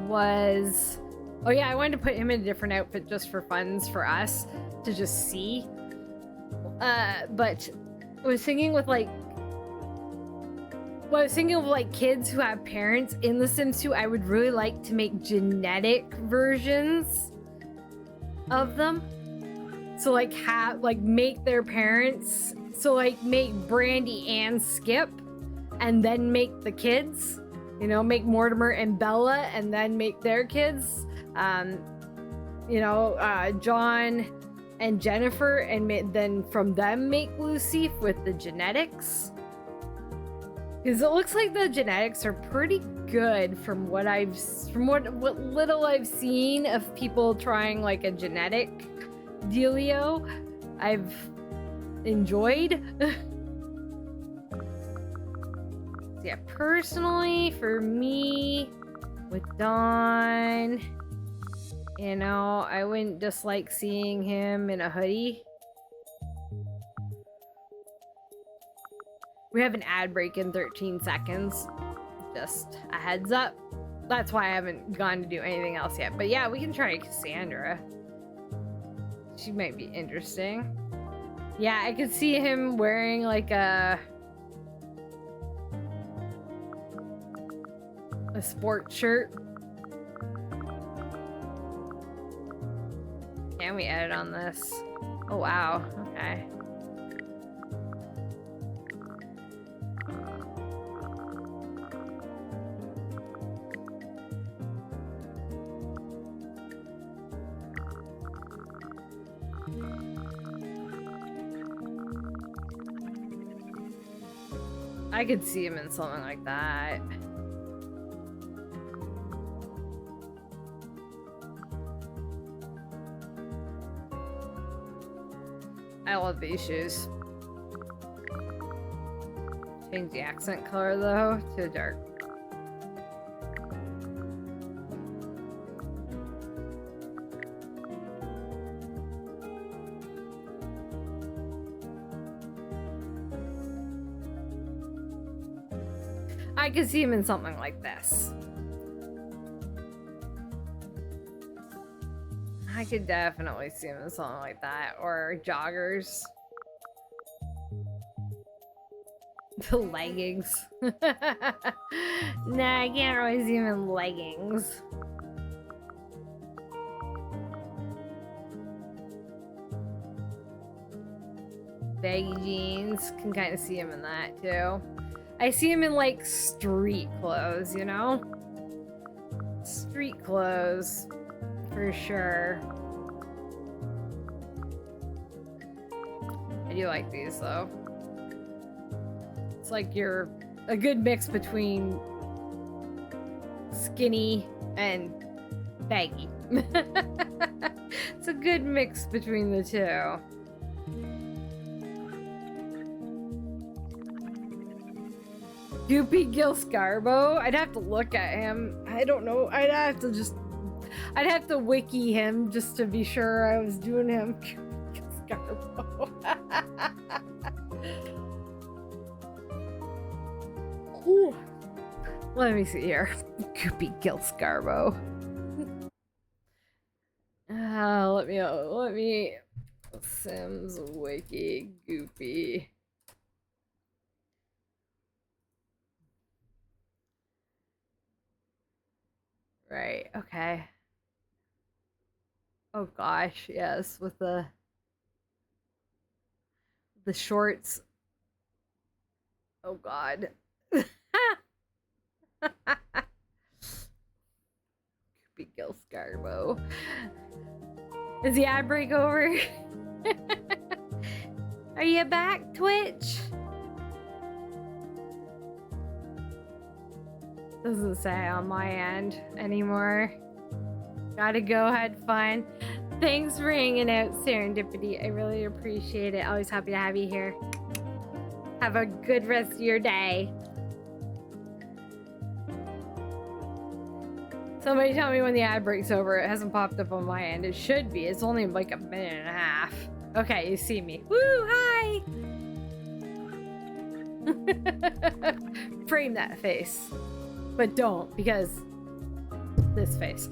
was, oh yeah, I wanted to put him in a different outfit just for funds for us to just see. But I was thinking with like, well, I was thinking of like kids who have parents in The Sims 2. I would really like to make genetic versions of them. So like make their parents. So like make Brandy and Skip, and then make the kids. You know, make Mortimer and Bella, and then make their kids. John and Jennifer, and then from them make Lucy with the genetics. Because it looks like the genetics are pretty good from what what little I've seen of people trying like a genetic dealio. I've enjoyed. Yeah, personally, for me, with Dawn, you know, I wouldn't dislike seeing him in a hoodie. We have an ad break in 13 seconds. Just a heads up. That's why I haven't gone to do anything else yet. But yeah, we can try Cassandra. She might be interesting. Yeah, I could see him wearing like a sport shirt. Can we edit on this? Oh wow, okay. I could see him in something like that. I love these shoes. Change the accent color though to dark. I could see him in something like this. I could definitely see him in something like that, or joggers. The leggings. Nah, I can't really see him in leggings. Baggy jeans, can kind of see him in that too. I see him in like street clothes, you know? Street clothes, for sure. I do like these though. It's like you're a good mix between skinny and baggy. It's a good mix between the two. Goopy Gil Scarbo? I'd have to look at him. I don't know. I'd have to wiki him just to be sure I was doing him. Goopy Gil Scarbo. Ooh. Let me see here. Goopy Gil Scarbo. Let me Sims wiki Goopy. Right, okay. Oh gosh, yes, with the shorts. Oh god. Goopy Gil Scarbo. Is the ad break over? Are you back, Twitch? Doesn't say on my end anymore. Gotta go, had fun. Thanks for hanging out, Serendipity. I really appreciate it. Always happy to have you here. Have a good rest of your day. Somebody tell me when the ad breaks over. It hasn't popped up on my end. It should be. It's only like a minute and a half. Okay, you see me. Woo, hi! Frame that face. But don't, because this face.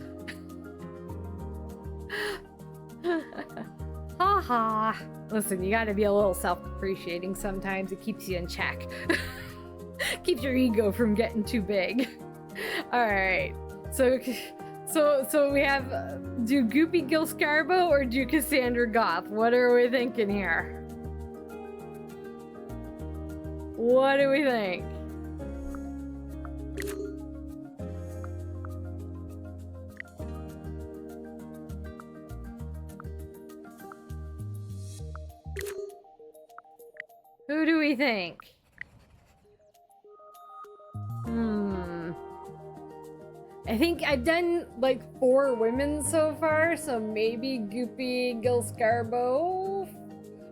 Haha. Listen, you gotta be a little self-appreciating sometimes. It keeps you in check. Keeps your ego from getting too big. Alright. So we have do Goopy Gil Scarbo or do Cassandra Goth? What are we thinking here? What do we think? Who do we think? I think I've done like 4 women so far, so maybe Goopy Gil Scarbo.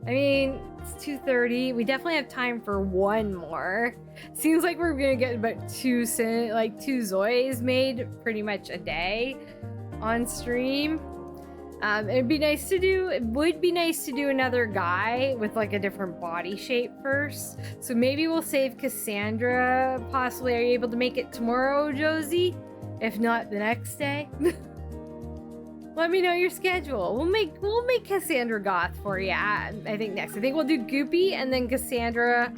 I mean, it's 2:30. We definitely have time for 1 more. Seems like we're gonna get about 2 Zois made pretty much a day on stream. It would be nice to do another guy with like a different body shape first. So maybe we'll save Cassandra. Possibly, are you able to make it tomorrow, Josie? If not, the next day. Let me know your schedule. We'll make Cassandra Goth for you. I think next. I think we'll do Goopy and then Cassandra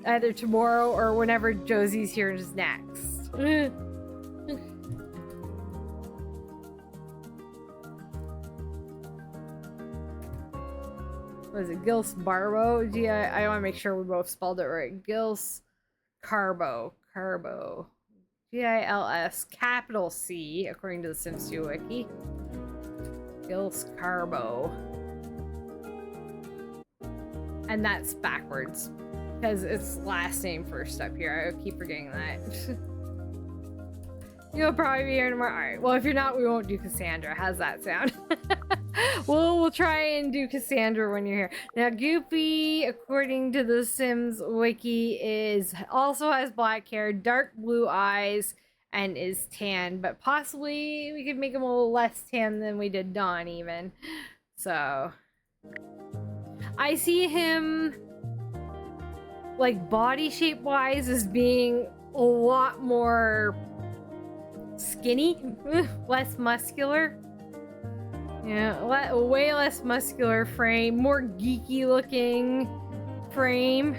either tomorrow or whenever Josie's here is next. What is it? Gils Barbo? Gee, I want to make sure we both spelled it right. Gils Carbo. Gils capital C, according to the Sims 2 wiki. Gils Carbo. And that's backwards. Because it's last name first up here. I keep forgetting that. You'll probably be here tomorrow. Alright, well if you're not, we won't do Cassandra. How's that sound? We'll try and do Cassandra when you're here. Now Goopy, according to the Sims wiki, also has black hair, dark blue eyes, and is tan. But possibly we could make him a little less tan than we did Dawn even. So I see him like body shape wise as being a lot more skinny, less muscular. Yeah, way less muscular frame, more geeky looking frame.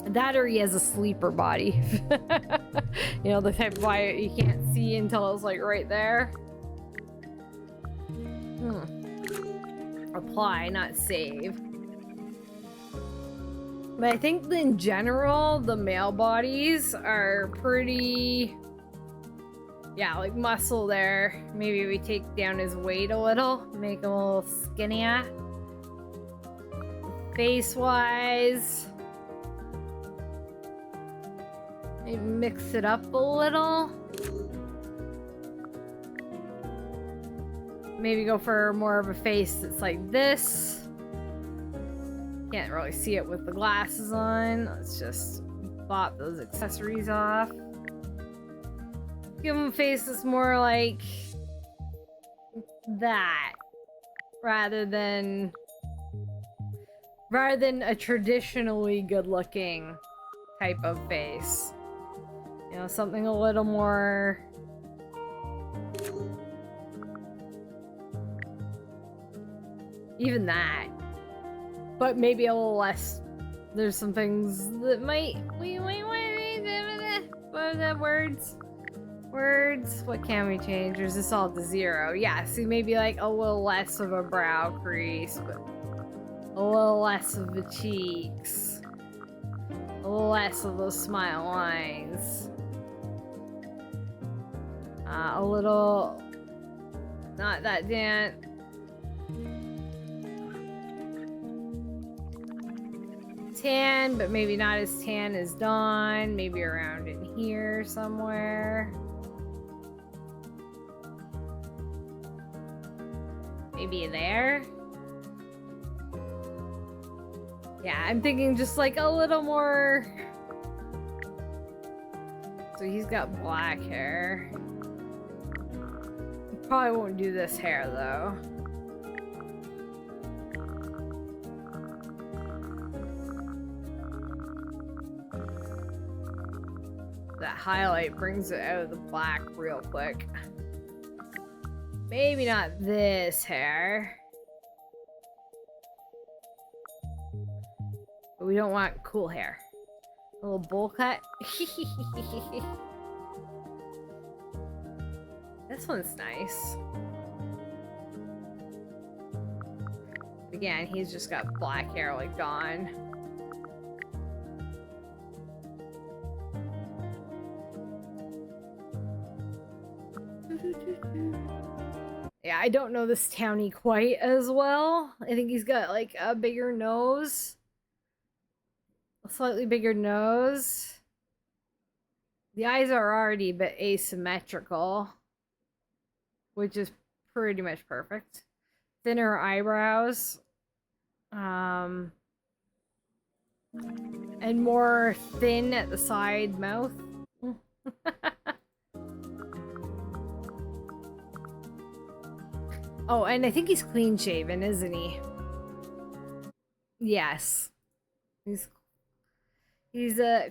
That or he has a sleeper body. You know, the type of body you can't see until it's like right there. Apply, not save. But I think in general, the male bodies are pretty... Yeah, like muscle there. Maybe we take down his weight a little, make him a little skinnier. Face-wise, maybe mix it up a little. Maybe go for more of a face that's like this. Can't really see it with the glasses on. Let's just pop those accessories off. Give him a face that's more like that, rather than a traditionally good-looking type of face. You know, something a little more even that, but maybe a little less. There's some things that might what are the words? What can we change? Or is this all to 0? Yeah, see, maybe like a little less of a brow crease, but a little less of the cheeks, a little less of those smile lines, a little not that dent. tan, but maybe not as tan as Dawn. Maybe around in here somewhere. Maybe there. Yeah, I'm thinking just like a little more. So he's got black hair. He probably won't do this hair though. That highlight brings it out of the black real quick. Maybe not this hair. But we don't want cool hair. A little bowl cut. This one's nice. Again, he's just got black hair like Dawn. Yeah, I don't know this townie quite as well. I think he's got like a bigger nose. A slightly bigger nose. The eyes are already a bit asymmetrical, which is pretty much perfect. Thinner eyebrows. And more thin at the side mouth. Oh, and I think he's clean shaven, isn't he? Yes. He's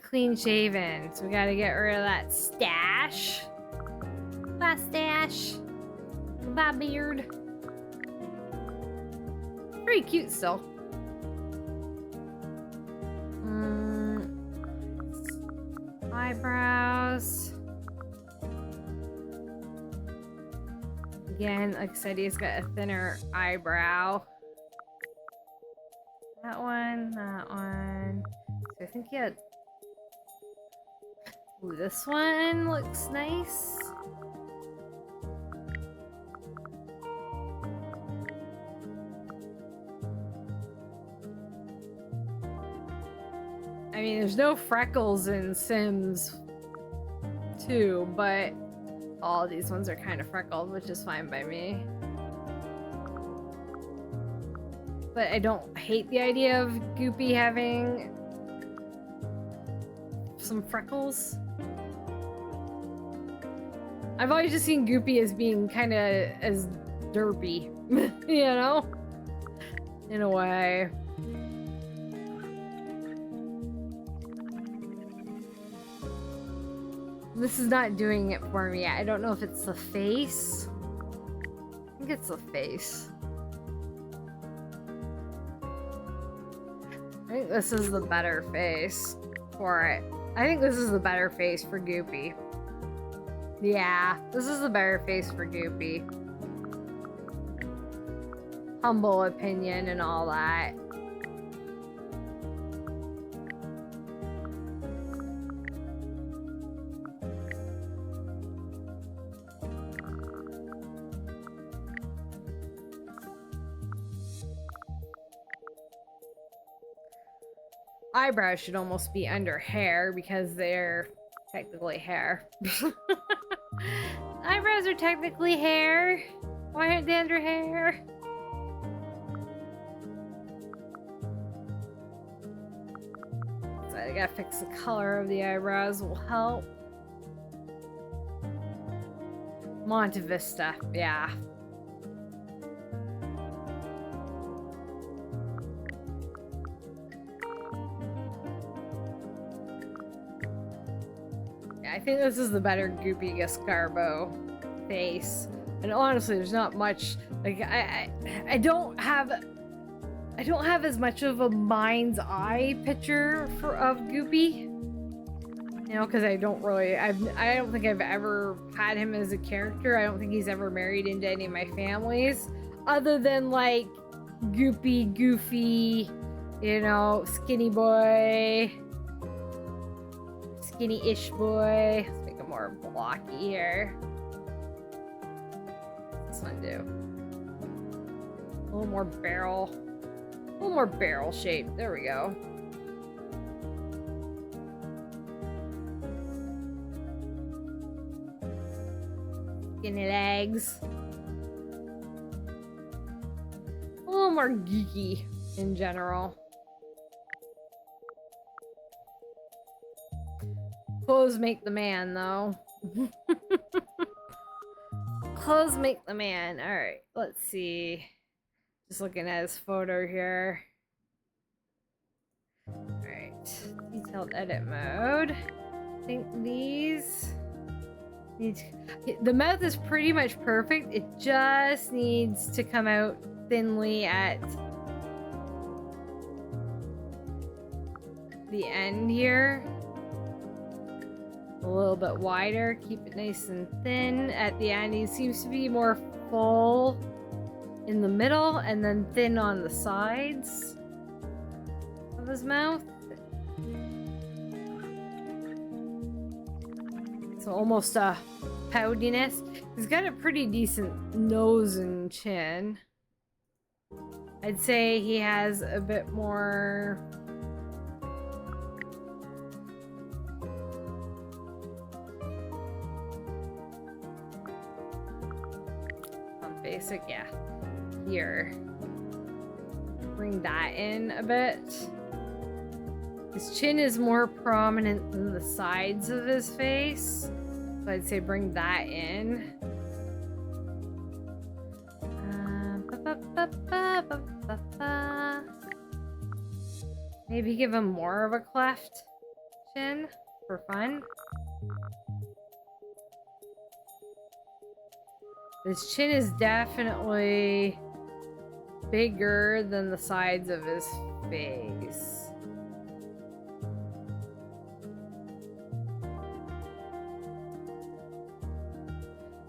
clean shaven, so we gotta get rid of that stash. That stash. That beard. Pretty cute still. Eyebrows. Again, like I said, he's got a thinner eyebrow. That one, that one. So I think he had... Ooh, this one looks nice. I mean, there's no freckles in Sims 2, but all these ones are kind of freckled, which is fine by me. But I don't hate the idea of Goopy having some freckles. I've always just seen Goopy as being kind of as derpy, you know? In a way. This is not doing it for me. I don't know if it's the face. I think it's the face. I think this is the better face for it. I think this is the better face for Goopy. Yeah, this is the better face for Goopy. Humble opinion and all that. Eyebrows should almost be under hair because they're technically hair. Eyebrows are technically hair. Why aren't they under hair? So I gotta fix the color of the eyebrows will help. Monte Vista, yeah. I think this is the better Goopy Gascarbo face. And honestly, there's not much like I don't have as much of a mind's eye picture of Goopy. You know, because I don't think I've ever had him as a character. I don't think he's ever married into any of my families. Other than like Goopy, Goofy, you know, skinny boy. Skinny-ish boy. Let's make him more blocky here. What's this one do? A little more barrel shape. There we go. skinny legs. A little more geeky in general. Clothes make the man, though. Clothes make the man. Alright, let's see. Just looking at his photo here. Alright, detailed edit mode. I think these need to... The mouth is pretty much perfect. It just needs to come out thinly at the end here. A little bit wider. Keep it nice and thin at the end. He seems to be more full in the middle and then thin on the sides of his mouth. So almost a poutiness. He's got a pretty decent nose and chin. I'd say he has a bit more basic, yeah. Here. Bring that in a bit. His chin is more prominent than the sides of his face. So I'd say bring that in. Maybe give him more of a cleft chin for fun. His chin is definitely bigger than the sides of his face.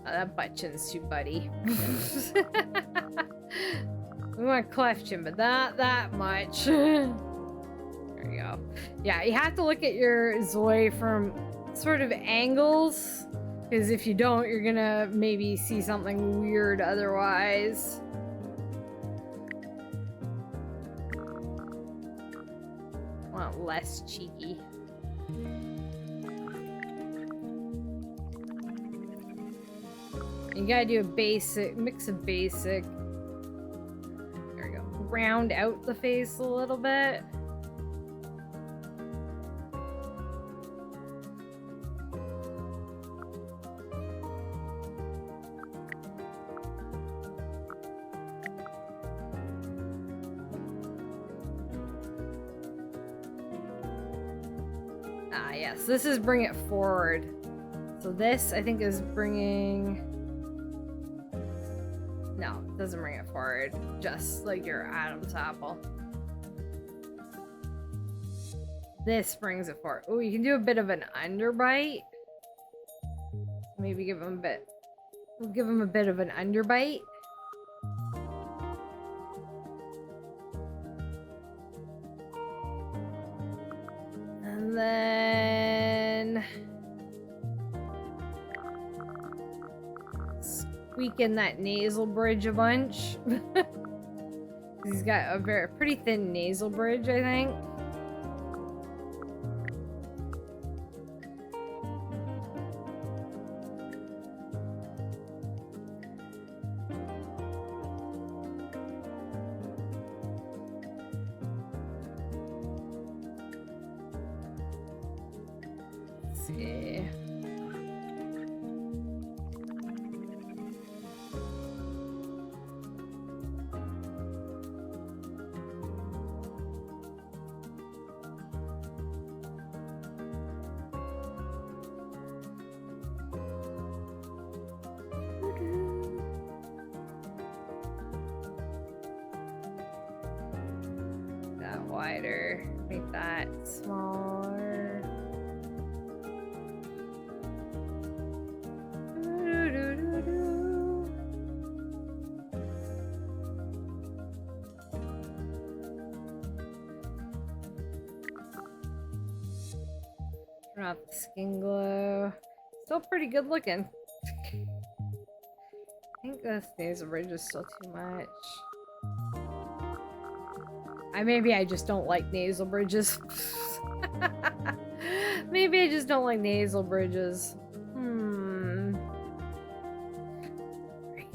Oh, that butt chin's too buddy. We want cleft chin, but not that much. There you go. Yeah, you have to look at your Zoi from sort of angles. Because if you don't, you're gonna maybe see something weird otherwise. Want less cheeky. You gotta do a basic, mix of basic. There we go. Round out the face a little bit. Ah, yes, this is bring it forward. So this, I think, is bringing... No, it doesn't bring it forward. Just like your Adam's apple. This brings it forward. Oh, you can do a bit of an underbite. Maybe give him a bit... We'll give him a bit of an underbite. And then squeak in that nasal bridge a bunch. He's got a pretty thin nasal bridge, I think. See. That wider, make that smaller. Turn off the skin glow. Still pretty good looking. I think this nasal bridge is still too much. Maybe I just don't like nasal bridges. Maybe I just don't like nasal bridges.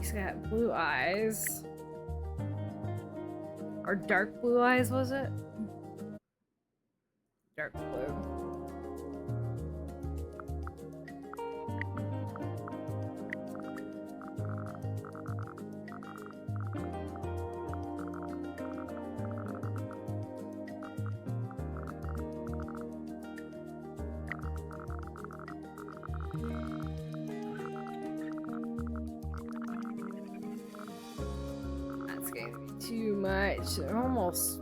He's got blue eyes. Or dark blue eyes, was it? Dark blue. That's going to be too much. Almost.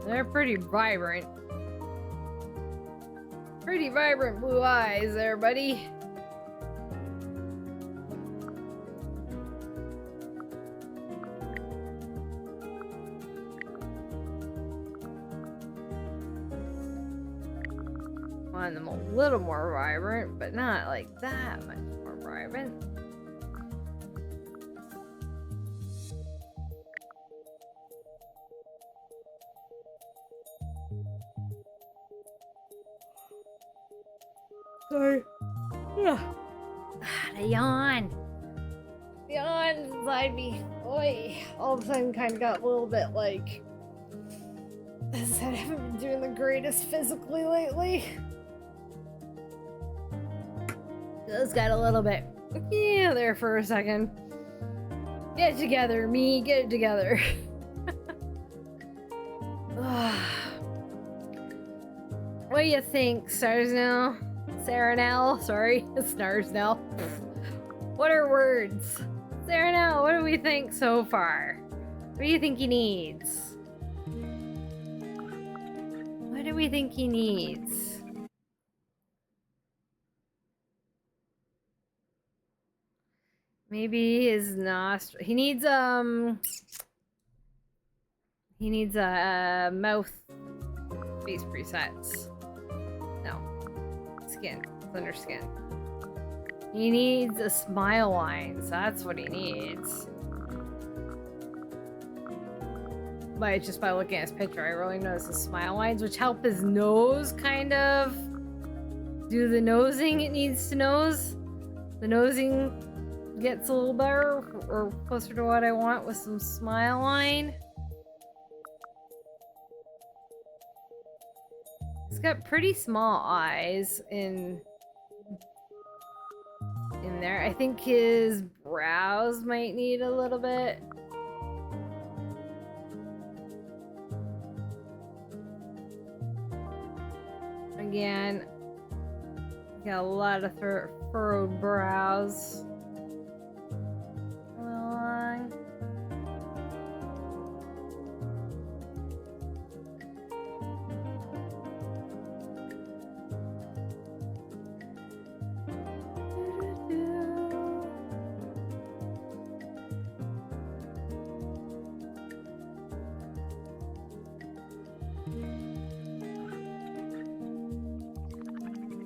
They're pretty vibrant. Pretty vibrant blue eyes there, buddy. Want them a little more vibrant, but not like that much more vibrant. Sorry. The yawn. The yawn inside me. Boy, all of a sudden kind of got a little bit like... I said I haven't been doing the greatest physically lately. Just got a little bit... Yeah, there for a second. Get it together, me. Get it together. What do you think, Starsnell? Saranel? Sorry, Starsnell. What are words? Saranel, what do we think so far? What do you think he needs? What do we think he needs? Maybe his nostril. He needs a mouth face presets. No. Skin. It's under skin. He needs a smile lines. That's what he needs. But just by looking at his picture, I really notice the smile lines, which help his nose kind of do the nosing it needs to nose. The nosing gets a little better or closer to what I want with some smile line. He's got pretty small eyes in there. I think his brows might need a little bit. Again, got a lot of furrowed brows. Long.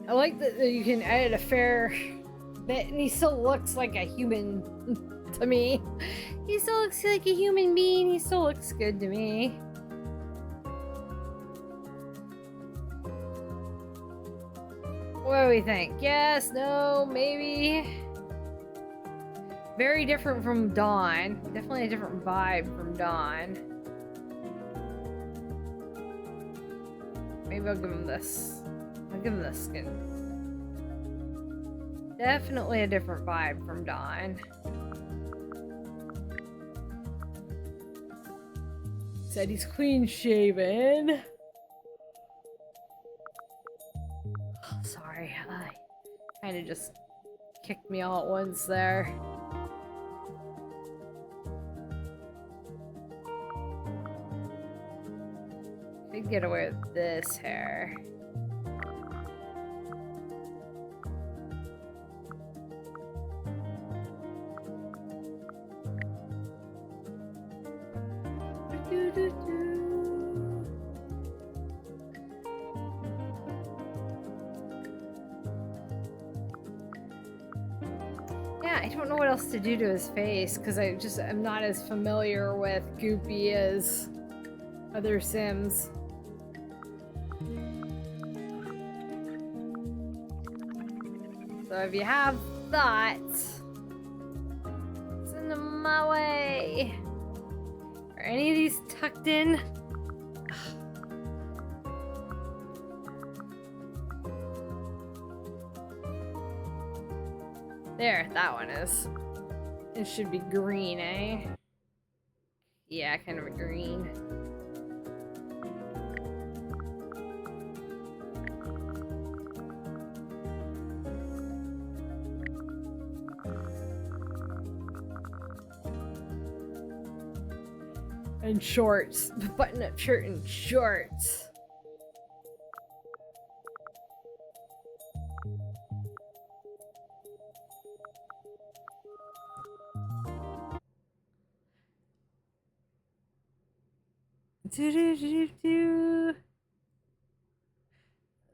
I like that you can edit a fair bit, and he still looks like a human to me. He still looks like a human being. He still looks good to me. What do we think? Yes, no, maybe. Very different from Dawn. Definitely a different vibe from Dawn. Maybe I'll give him this. I'll give him the skin. Definitely a different vibe from Dawn. Said he's clean shaven. Oh, sorry, I kind of just kicked me all at once there. Could get away with this hair. Yeah, I don't know what else to do to his face because I'm not as familiar with Goopy as other Sims. So if you have thoughts, send them my way. Are any of these tucked in? There, that one is. It should be green, eh? Yeah, kind of a green. And shorts. Button-up shirt and shorts.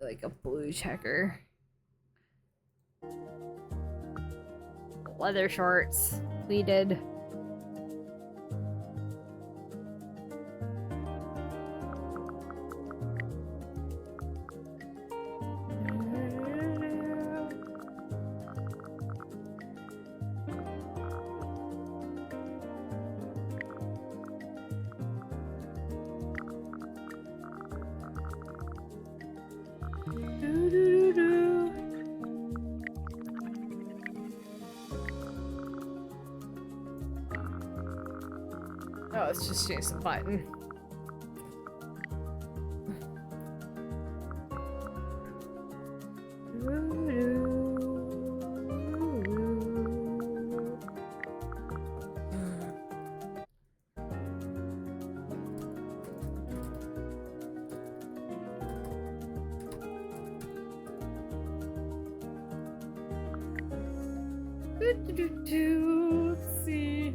Like a blue checker. Leather shorts, pleated. Oh, it's just a button. Let's see.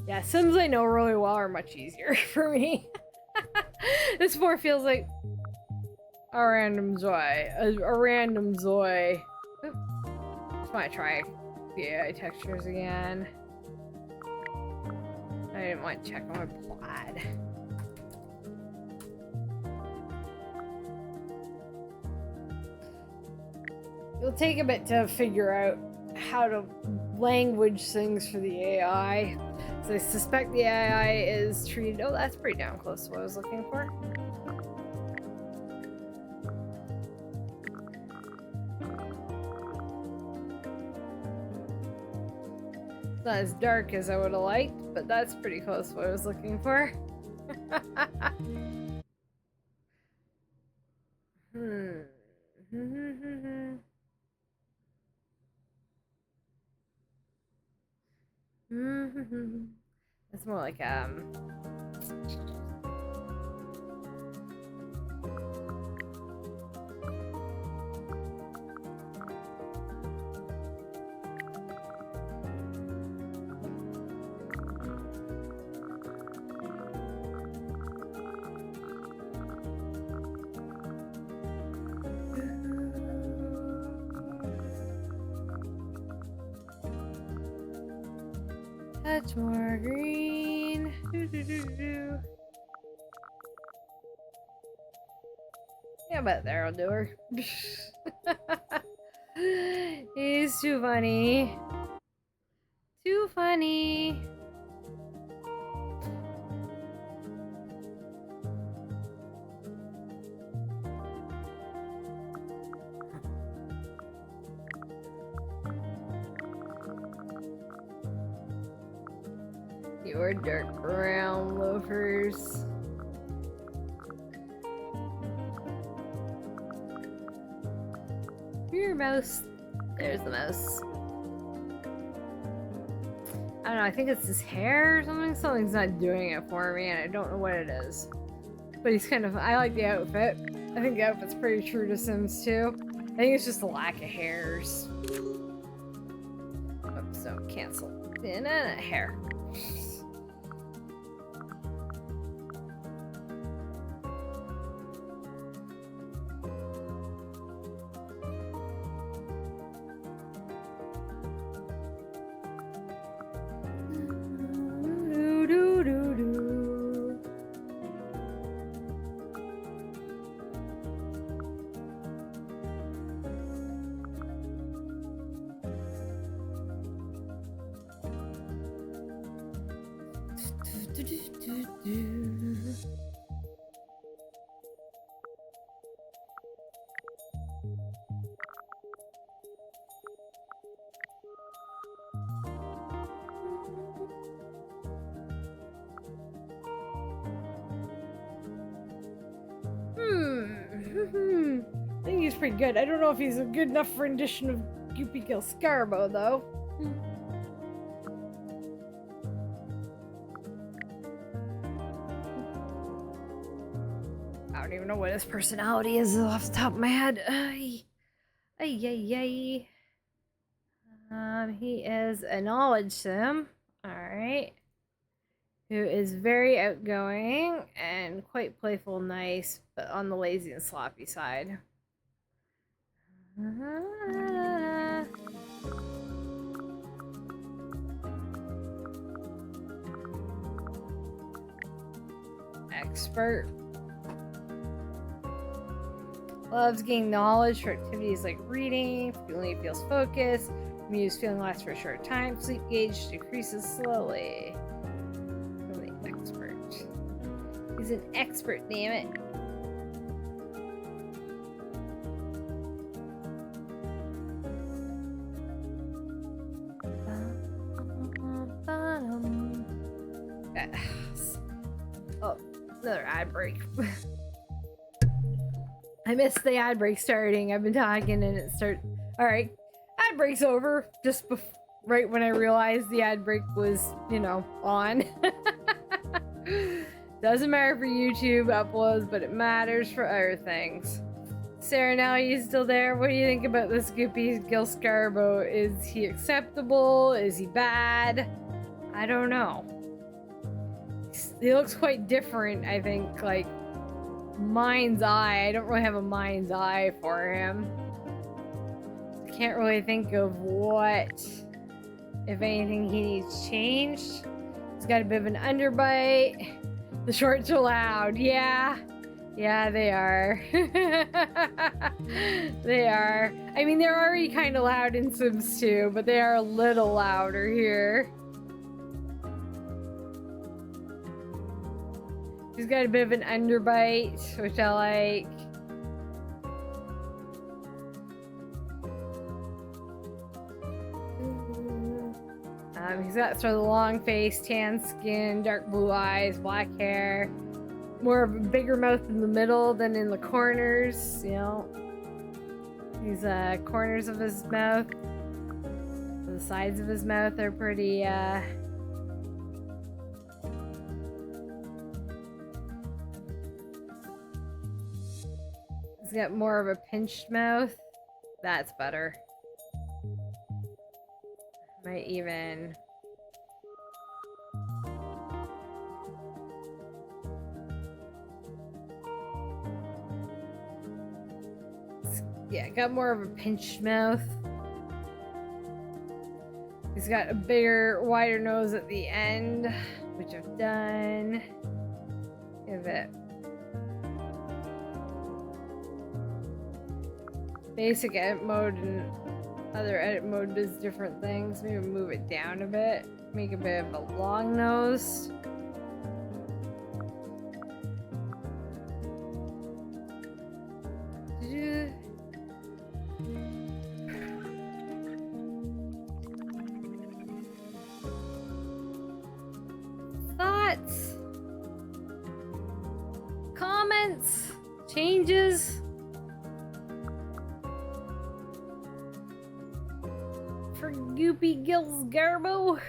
Yeah, Sims I know really well are much easier for me. This more feels like a random ZOI. A random ZOI. Just want to try the AI textures again. I didn't want to check on my plaid. It'll take a bit to figure out how to language things for the AI. So I suspect the AI is treated. Oh, that's pretty damn close to what I was looking for. It's not as dark as I would have liked, but that's pretty close to what I was looking for. It's more like touch more green. Yeah, but there'll do her. He's too funny. Too funny. Your dark brown loafers. Your mouse. There's the mouse. I don't know, I think it's his hair or something. Something's not doing it for me, and I don't know what it is. But he's kind of, I like the outfit. I think the outfit's pretty true to Sims 2. I think it's just a lack of hairs. Oops, so cancel. And a hair. I think he's pretty good. I don't know if he's a good enough rendition of Goopy Gil Scarbo, though. I don't even know what his personality is off the top of my head. He is a knowledge sim. Alright. Who is very outgoing and quite playful, nice, but on the lazy and sloppy side. Expert. Loves gaining knowledge for activities like reading, feels focused, muse feeling lasts for a short time, sleep gauge decreases slowly. Really expert. He's an expert, damn it. Oh, another ad break. I missed the ad break starting. I've been talking and it started. Alright, ad break's over. Just right when I realized the ad break was, you know, on. Doesn't matter for YouTube uploads, but it matters for other things. Sarah, now you still there? What do you think about this Goopy Gil Scarbo? Is he acceptable? Is he bad? I don't know. He looks quite different, I think, like mind's eye. I don't really have a mind's eye for him. I can't really think of what, if anything, he needs changed. He's got a bit of an underbite. The shorts are loud. Yeah, they are. They are. I mean, they're already kind of loud in Sims 2, but they are a little louder here. He's got a bit of an underbite, which I like. He's got sort of the long face, tan skin, dark blue eyes, black hair. More of a bigger mouth in the middle than in the corners, you know. These corners of his mouth, the sides of his mouth are pretty, He's got more of a pinched mouth. That's better. Might even... Yeah, got more of a pinched mouth. He's got a bigger, wider nose at the end, which I've done. Give it. Basic edit mode and other edit mode does different things. Maybe move it down a bit. Make a bit of a long nose. Thoughts? Comments? Changes? For Goopy Gil Scarbo?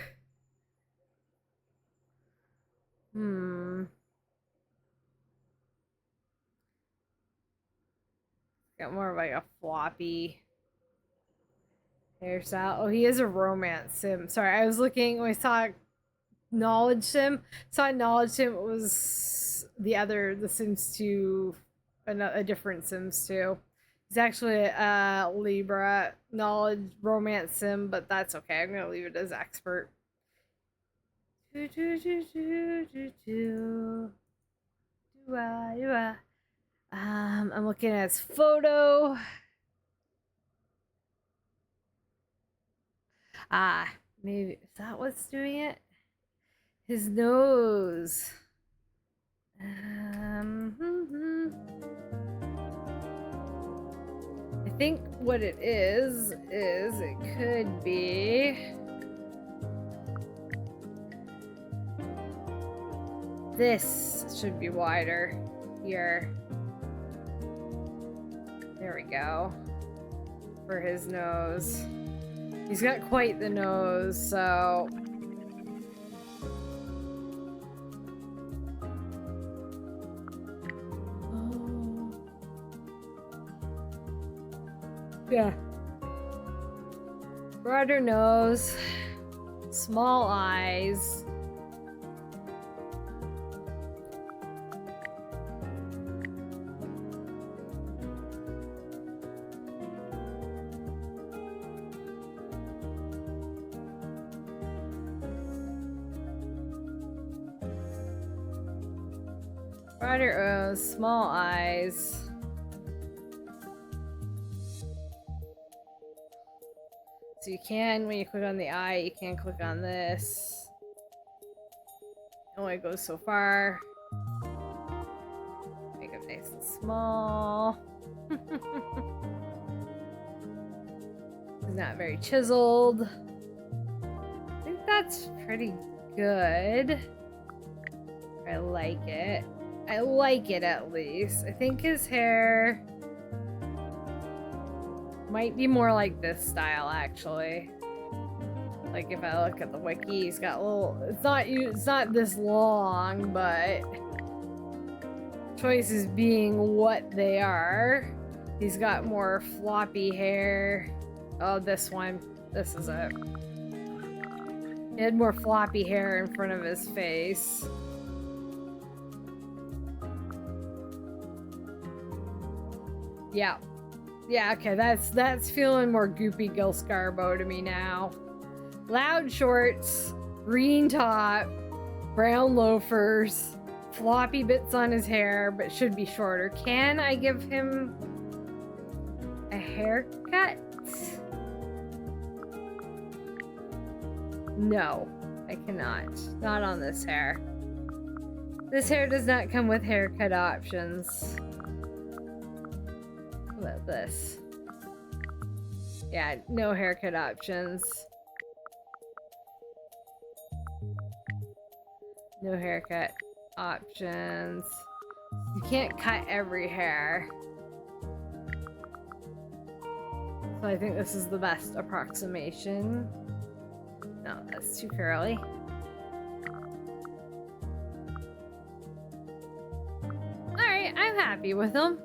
Got more of like a floppy hairstyle. Oh, he is a romance sim. Sorry, I was looking when I saw knowledge sim. Saw knowledge sim. It was the Sims 2, a different Sims 2. It's actually a Libra knowledge romance sim, but that's okay. I'm gonna leave it as expert. I'm looking at his photo. Maybe is that what's doing it? His nose. think what it is it could be this should be wider here. There we go. For his nose. He's got quite the nose, so yeah. Broader nose, small eyes. Broader nose, small eyes. So you can, when you click on the eye, you can click on this. It only goes so far. Make it nice and small. It's not very chiseled. I think that's pretty good. I like it. I like it at least. I think his hair might be more like this style, actually. Like if I look at the wiki, he's got a little. It's not this long, but choices being what they are. He's got more floppy hair. Oh, this one. This is it. He had more floppy hair in front of his face. Yeah. Yeah, okay, that's feeling more Goopy Gil Scarbo to me now. Loud shorts, green top, brown loafers, floppy bits on his hair, but should be shorter. Can I give him a haircut? No, I cannot. Not on this hair. This hair does not come with haircut options. What about this? Yeah, no haircut options. No haircut options. You can't cut every hair. So I think this is the best approximation. No, that's too curly. Alright, I'm happy with him.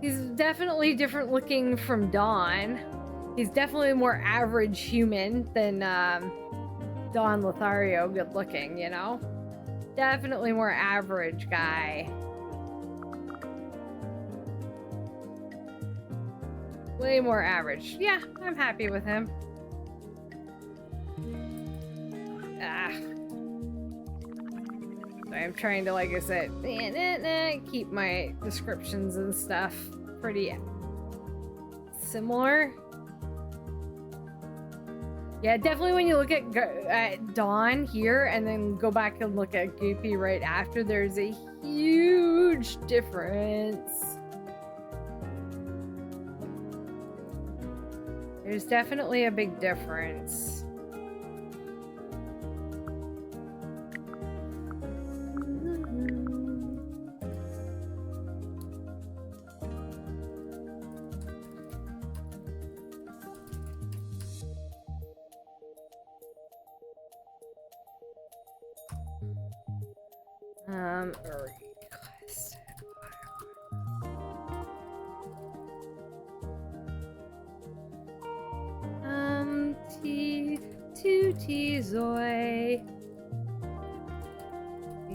He's definitely different looking from Dawn. He's definitely more average human than Don Lothario good looking, you know? Definitely more average guy. Way more average. Yeah, I'm happy with him. So I'm trying to, like I said, keep my descriptions and stuff pretty similar. Yeah, definitely when you look at Dawn here and then go back and look at Goopy right after, there's a huge difference. There's definitely a big difference. INZOI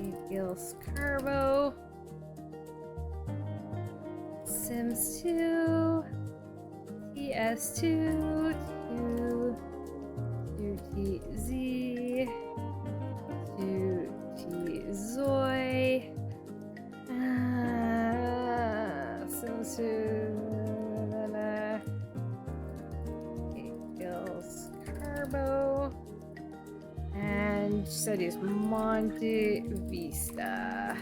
CREATE-A-ZOI Sims 2 TS2 2TZ 2TZOI Sims 2 Carbo, and she said he's Monte Vista.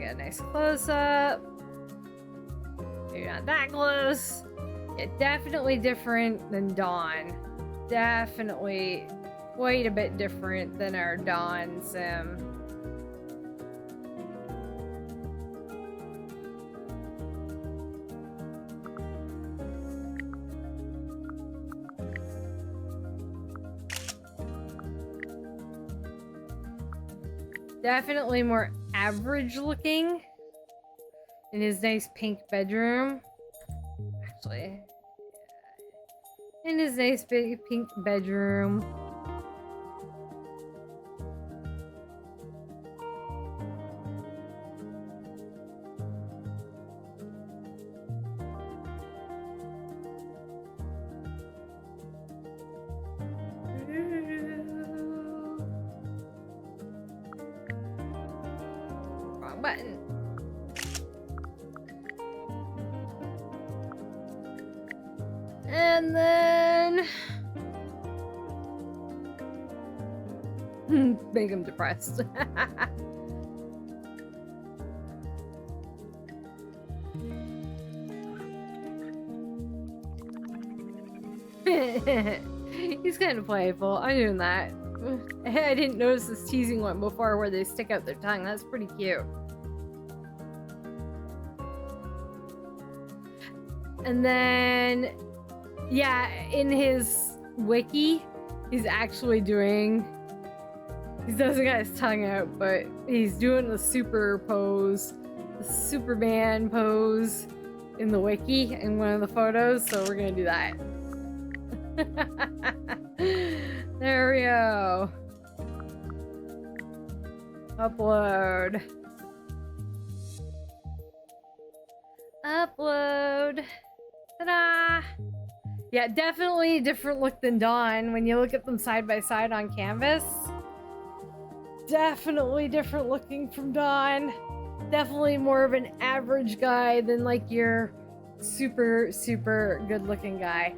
get a nice close-up. Maybe not that close. Yeah, definitely different than Dawn. Definitely quite a bit different than our Dawn sim. Definitely more average looking in his nice pink bedroom. Actually, in his nice big pink bedroom. Wrong button. And then make him depressed. He's kind of playful. I'm doing that. I didn't notice this teasing one before where they stick out their tongue. That's pretty cute. And then, yeah, in his wiki, he's actually doing... He doesn't got his tongue out, but he's doing the super pose, the Superman pose in the wiki in one of the photos, so we're gonna do that. There we go. Upload. Upload. Ta-da! Yeah, definitely a different look than Dawn when you look at them side by side on canvas. Definitely different looking from Dawn. Definitely more of an average guy than like your super, super good looking guy.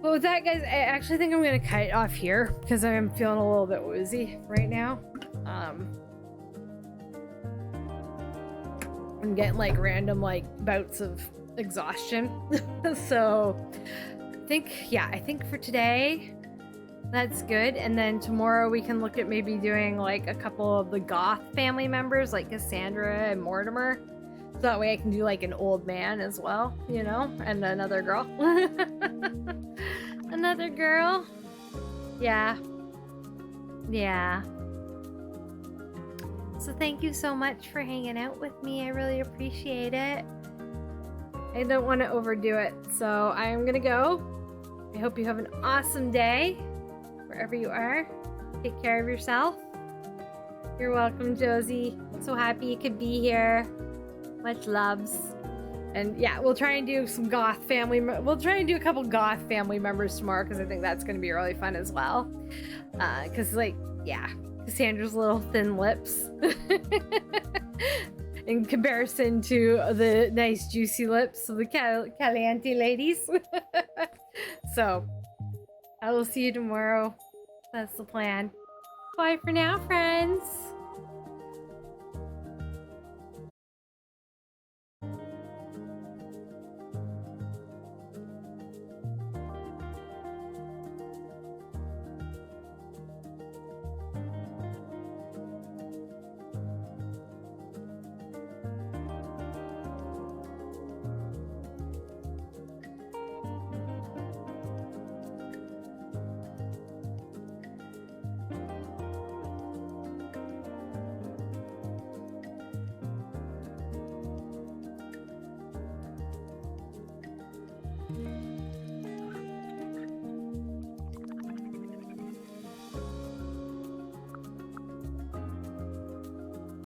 But with that, guys, I actually think I'm gonna cut it off here because I'm feeling a little bit woozy right now. I'm getting like random like bouts of exhaustion. So I think for today that's good. And then tomorrow we can look at maybe doing like a couple of the Goth family members like Cassandra and Mortimer. So that way I can do like an old man as well, you know, and another girl. Another girl. Yeah. Yeah. So thank you so much for hanging out with me. I really appreciate it. I don't want to overdo it, so I'm gonna go. I hope you have an awesome day wherever you are. Take care of yourself. You're welcome, Josie. So happy you could be here. Much loves. And yeah, we'll try and do some Goth family. We'll try and do a couple Goth family members tomorrow because I think that's going to be really fun as well. Because like, yeah, Cassandra's little thin lips in comparison to the nice juicy lips of the Caliente ladies. So I will see you tomorrow. That's the plan. Bye for now, friends.